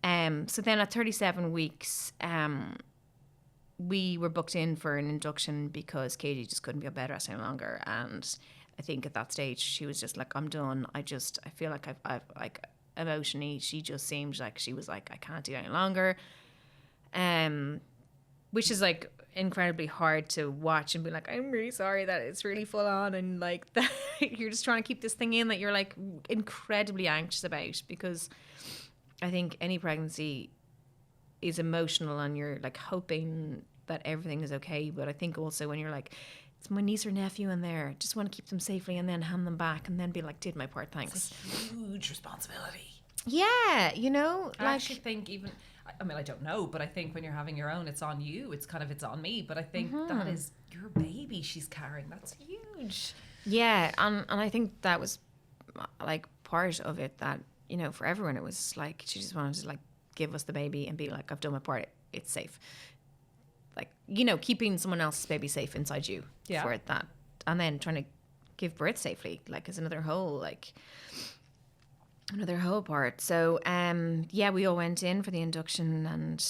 Speaker 3: So then at 37 weeks, we were booked in for an induction because Katie just couldn't be on bed rest any longer. And I think at that stage she was just like, "I'm done. I feel like I've like emotionally, she just seemed like she was like, I can't do it any longer." Which is like incredibly hard to watch and be like, "I'm really sorry that it's really full on," and like that you're just trying to keep this thing in that you're like incredibly anxious about, because I think any pregnancy is emotional and you're like hoping that everything is okay. But I think also when you're like, it's my niece or nephew in there, just want to keep them safely and then hand them back and then be like, "Did my part, thanks."
Speaker 1: It's a huge responsibility.
Speaker 3: Yeah, you know,
Speaker 1: I
Speaker 3: like
Speaker 1: actually think even, I mean, I don't know, but I think when you're having your own, it's on you. It's on me. But I think that is your baby she's carrying. That's huge.
Speaker 3: yeah, and I think that was like part of it, that, you know, for everyone it was like she just wanted to like give us the baby and be like, "I've done my part, it's safe." Like, you know, keeping someone else's baby safe inside you for that, and then trying to give birth safely, like, is another whole part. So yeah, we all went in for the induction, and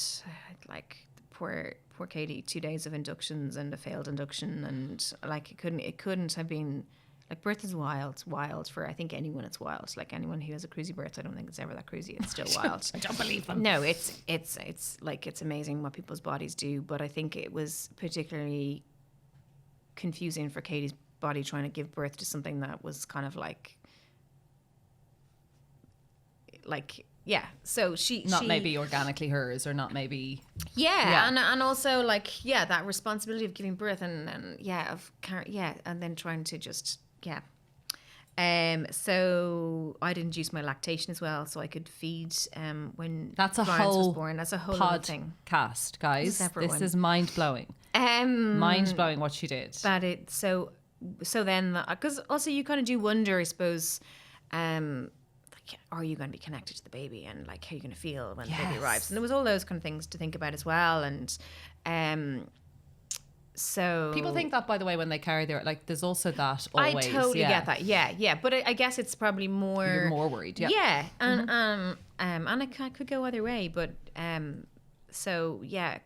Speaker 3: like poor Katie, 2 days of inductions and a failed induction, and like it couldn't have been like birth is wild for I think anyone. It's wild. Like anyone who has a cruisy birth, I don't think it's ever that cruisy. It's still wild.
Speaker 1: I don't believe them.
Speaker 3: No, it's like it's amazing what people's bodies do. But I think it was particularly confusing for Katie's body trying to give birth to something that was kind of like yeah. So she
Speaker 1: maybe organically hers, or not maybe.
Speaker 3: Yeah. And also like that responsibility of giving birth and and then trying to just so I'd induced my lactation as well, so I could feed when
Speaker 1: that's a
Speaker 3: Florence
Speaker 1: whole
Speaker 3: was born. That's a whole other thing.
Speaker 1: Podcast, guys. This is mind blowing. Mind blowing what she did.
Speaker 3: But it so then because also you kind of do wonder, I suppose. Are you going to be connected to the baby, and like how are you going to feel when the baby arrives? And there was all those kind of things to think about as well. And so
Speaker 1: people think that, by the way, when they carry their, like, there's also that always.
Speaker 3: I totally get that. Yeah. But I guess it's probably more.
Speaker 1: You're more worried. Yeah.
Speaker 3: Yeah, and and it could go either way. But so yeah,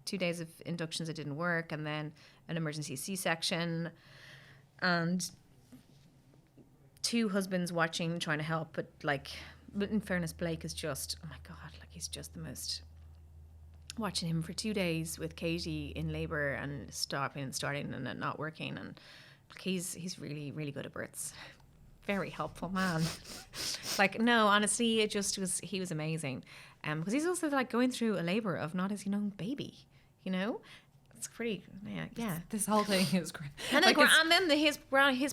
Speaker 3: 2 days of inductions, it didn't work, and then an emergency C-section, and 2 husbands watching, trying to help, but in fairness, Blake is just, oh my God, like he's just the most. Watching him for 2 days with Katie in labour and stopping and starting and it not working, and he's really, really good at births. Very helpful man. No, honestly, he was amazing. Because he's also like going through a labour of not his baby, It's pretty, yeah.
Speaker 1: This whole thing is great.
Speaker 3: And then his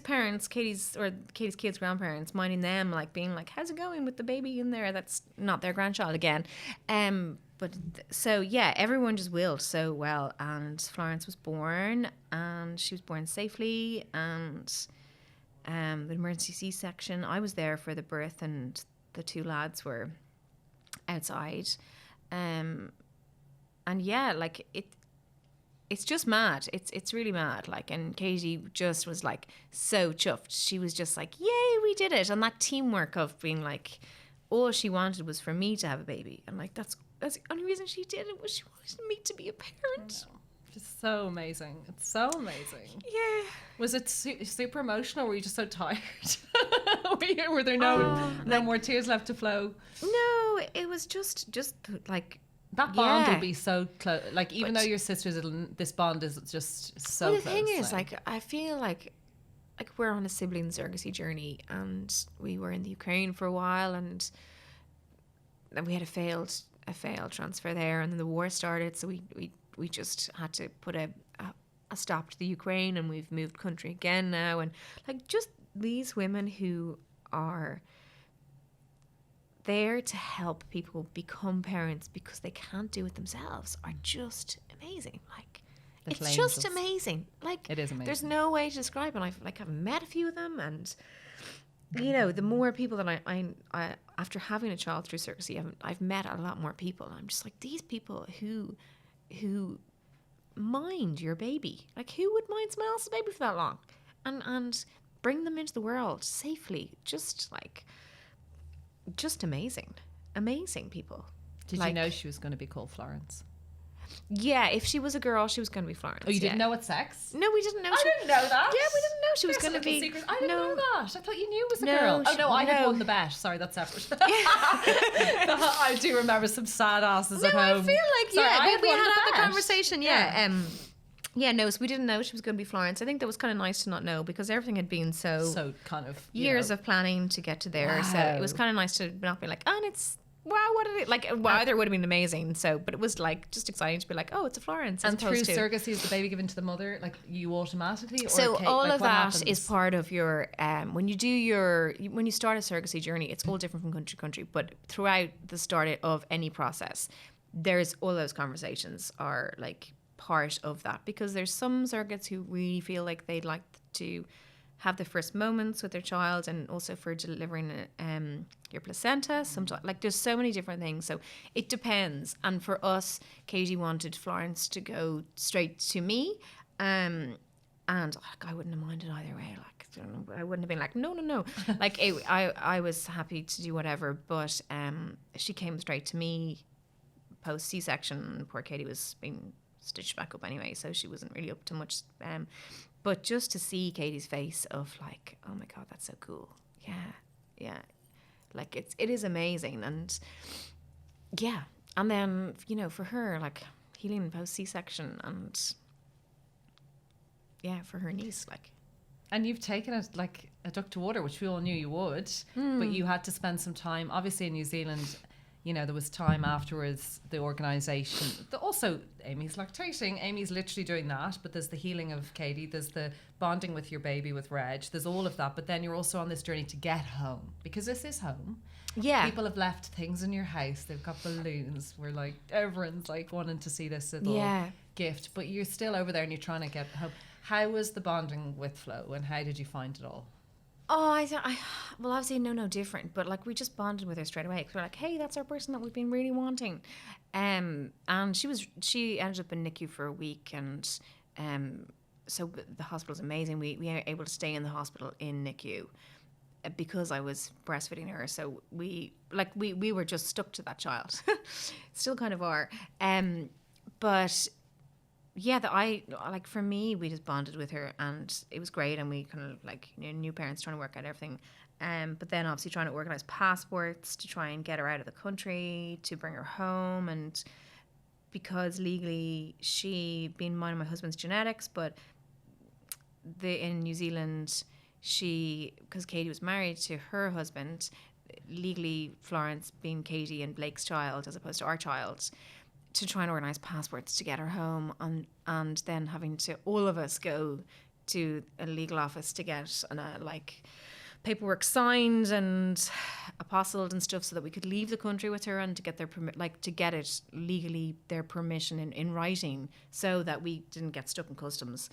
Speaker 3: parents, Katie's kids' grandparents, minding them, being like, how's it going with the baby in there? That's not their grandchild again. But so, yeah, everyone just willed so well. And Florence was born, and she was born safely. And the emergency C-section, I was there for the birth, and the 2 lads were outside. And yeah, it's just mad. It's really mad. And Katie just was so chuffed. She was just like, yay, we did it. And that teamwork of being all she wanted was for me to have a baby. And that's the only reason she did it, was she wanted me to be a parent.
Speaker 1: Just so amazing. It's so amazing.
Speaker 3: Yeah.
Speaker 1: Was it super emotional? Were you just so tired? Were there no more tears left to flow?
Speaker 3: No, it was just
Speaker 1: that bond will be so close. Even though your sisters, this bond is just so close.
Speaker 3: The thing is, I feel like we're on a sibling surrogacy journey, and we were in the Ukraine for a while, and then we had a failed transfer there, and then the war started, so we just had to put a stop to the Ukraine, and we've moved country again now, and just these women who are there to help people become parents because they can't do it themselves are just amazing. It's just amazing.
Speaker 1: It is amazing.
Speaker 3: There's no way to describe it. I've met a few of them, and the more people that I after having a child through surrogacy, I've met a lot more people. I'm just these people who mind your baby. Who would mind someone else's baby for that long, and bring them into the world safely. Just amazing people.
Speaker 1: Did you know she was going to be called Florence?
Speaker 3: Yeah, if she was a girl, she was going to be Florence.
Speaker 1: Oh, you didn't know what sex?
Speaker 3: No, we didn't know.
Speaker 1: I didn't know that.
Speaker 3: Yeah, we didn't know she was going to be.
Speaker 1: Secret. I didn't know that. I thought you knew it was a girl. Oh no, I had won the bet. Sorry, that's separate. I do remember some sad asses at home.
Speaker 3: I feel we had the conversation.
Speaker 1: Yeah.
Speaker 3: So we didn't know she was going to be Florence. I think that was kind of nice to not know, because everything had been so
Speaker 1: kind of
Speaker 3: years of planning to get to there. Wow. So it was kind of nice to not be and it's. Wow, what did it either would have been amazing. So, but it was just exciting to be oh, it's a Florence.
Speaker 1: And through surrogacy, is the baby given to the mother? You automatically?
Speaker 3: So all of that happens? Is part of your when you start a surrogacy journey. It's all different from country to country. But throughout the start of any process, there's all those conversations are part of that, because there's some surrogates who really feel they'd like to have the first moments with their child, and also for delivering your placenta. Sometimes there's so many different things, so it depends. And for us, Katie wanted Florence to go straight to me, and I wouldn't have minded either way. I wouldn't have been no. I was happy to do whatever, but she came straight to me post C-section. Poor Katie was being stitched back up anyway, so she wasn't really up to much. But just to see Katie's face of like, oh my God, that's so cool. Yeah. Like it is amazing. And yeah. And then, you know, for her, like healing post C-section and for her niece, like.
Speaker 1: And you've taken it like a duck to water, which we all knew you would, but you had to spend some time, obviously in New Zealand, you know, there was time afterwards, the organisation, also Amy's lactating, Amy's literally doing that, but there's the healing of Katie, there's the bonding with your baby with Reg, there's all of that, but then you're also on this journey to get home, because this is home.
Speaker 3: Yeah.
Speaker 1: People have left things in your house, they've got balloons, we're like, everyone's like wanting to see this little gift, but you're still over there and you're trying to get home. How was the bonding with Flo and how did you find it all?
Speaker 3: Oh, well, obviously no different, but like we just bonded with her straight away because we're like, hey, that's our person that we've been really wanting, and she ended up in NICU for a week, and so the hospital's amazing. We were able to stay in the hospital in NICU because I was breastfeeding her, so we were just stuck to that child, still kind of are, but. Yeah, for me, we just bonded with her and it was great, and we kind of like, you know, new parents trying to work out everything. But then obviously trying to organise passports to try and get her out of the country, to bring her home, and because legally she being mine and my husband's genetics, but in New Zealand, because Katie was married to her husband, legally Florence being Katie and Blake's child as opposed to our child, to try and organise passports to get her home, and then having to all of us go to a legal office to get paperwork signed and apostilled and stuff so that we could leave the country with her, and to get to get it legally, their permission in writing, so that we didn't get stuck in customs.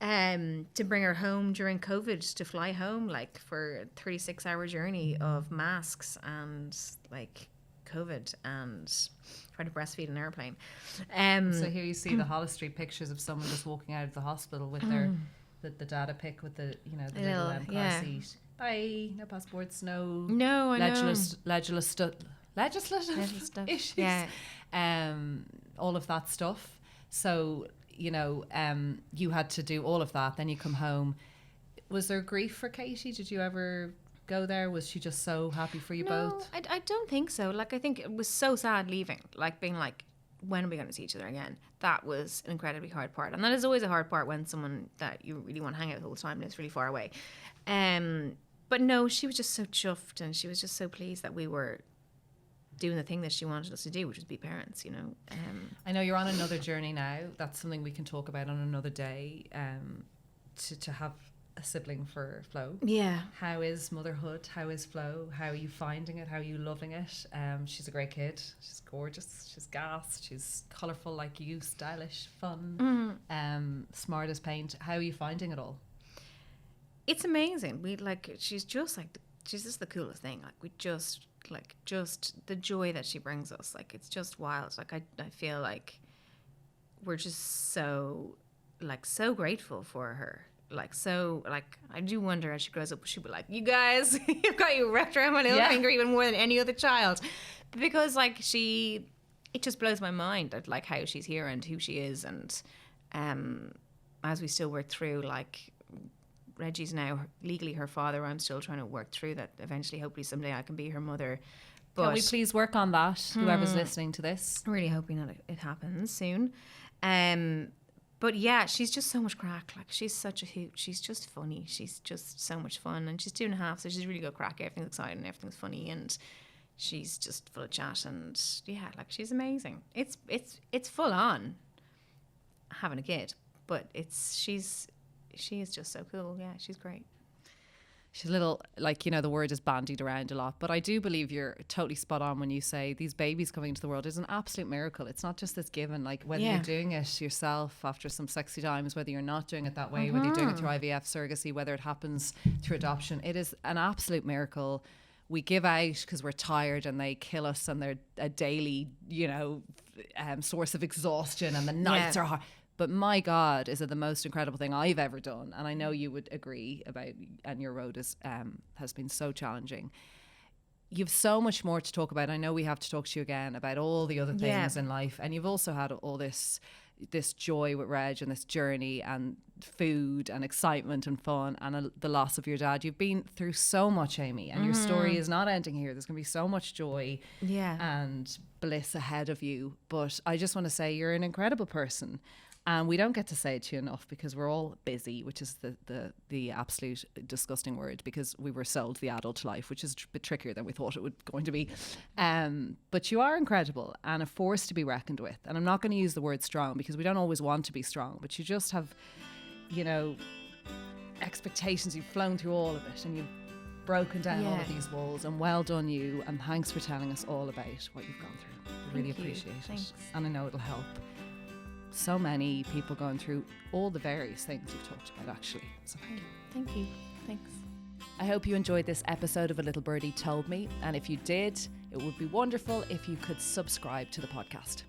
Speaker 3: To bring her home during COVID, to fly home like for a 36-hour journey of masks and like COVID and trying to breastfeed an airplane.
Speaker 1: So here you see the Hollis Street pictures of someone just walking out of the hospital with their the data pick with the, you know, the little car seat. Bye. No passports. No. Legislative issues.
Speaker 3: Yeah.
Speaker 1: All of that stuff. So, you know, you had to do all of that. Then you come home. Was there grief for Katie? Did you ever go there? Was she just so happy for you both?
Speaker 3: I don't think so. Like, I think it was so sad leaving, like being like, when are we going to see each other again? That was an incredibly hard part, and that is always a hard part when someone that you really want to hang out with all the time lives really far away. But no, she was just so chuffed, and she was just so pleased that we were doing the thing that she wanted us to do, which was be parents, you know.
Speaker 1: I know you're on another journey now. That's something we can talk about on another day. To have a sibling for Flo.
Speaker 3: Yeah.
Speaker 1: How is motherhood? How is Flo? How are you finding it? How are you loving it? She's a great kid. She's gorgeous. She's gas. She's colourful like you, stylish, fun, smart as paint. How are you finding it all?
Speaker 3: It's amazing. She's just the coolest thing. Just the joy that she brings us. Like, it's just wild. Like, I feel like we're just so grateful for her. I do wonder as she grows up, she'll be like, you guys, you've got you wrapped around my little finger even more than any other child. Because it just blows my mind at like how she's here and who she is. And as we still work through, like, Reggie's now legally her father. I'm still trying to work through that. Eventually, hopefully someday I can be her mother. But
Speaker 1: can we please work on that, whoever's listening to this?
Speaker 3: I'm really hoping that it happens soon. But yeah, she's just so much crack. Like, she's such a hoot. She's just funny. She's just so much fun. And she's 2.5, so she's really good crack. Everything's exciting, everything's funny, and she's just full of chat. And yeah, like, she's amazing. It's full on having a kid, but she is just so cool. Yeah, she's great.
Speaker 1: She's a little, like, you know, the word is bandied around a lot, but I do believe you're totally spot on when you say these babies coming into the world is an absolute miracle. It's not just this given, like, whether you're doing it yourself after some sexy times, whether you're not doing it that way, whether you're doing it through IVF, surrogacy, whether it happens through adoption, it is an absolute miracle. We give out because we're tired and they kill us, and they're a daily, you know, source of exhaustion, and the nights are hard. But my God, is it the most incredible thing I've ever done? And I know you would agree about, and your road has been so challenging. You've so much more to talk about. I know we have to talk to you again about all the other things in life. And you've also had all this this joy with Reg and this journey and food and excitement and fun and the loss of your dad. You've been through so much, Amy, and your story is not ending here. There's going to be so much joy and bliss ahead of you. But I just want to say you're an incredible person. And we don't get to say it to you enough because we're all busy, which is the absolute disgusting word, because we were sold the adult life, which is a bit trickier than we thought it was going to be. But you are incredible and a force to be reckoned with. And I'm not going to use the word strong because we don't always want to be strong, but you just have, you know, expectations. You've flown through all of it and you've broken down all of these walls, and well done you. And thanks for telling us all about what you've gone through. I really appreciate it.
Speaker 3: Thanks.
Speaker 1: And I know it'll help so many people going through all the various things you've talked about, actually. So
Speaker 3: Thank you. Thanks.
Speaker 2: I hope you enjoyed this episode of A Little Birdie Told Me, and if you did, it would be wonderful if you could subscribe to the podcast.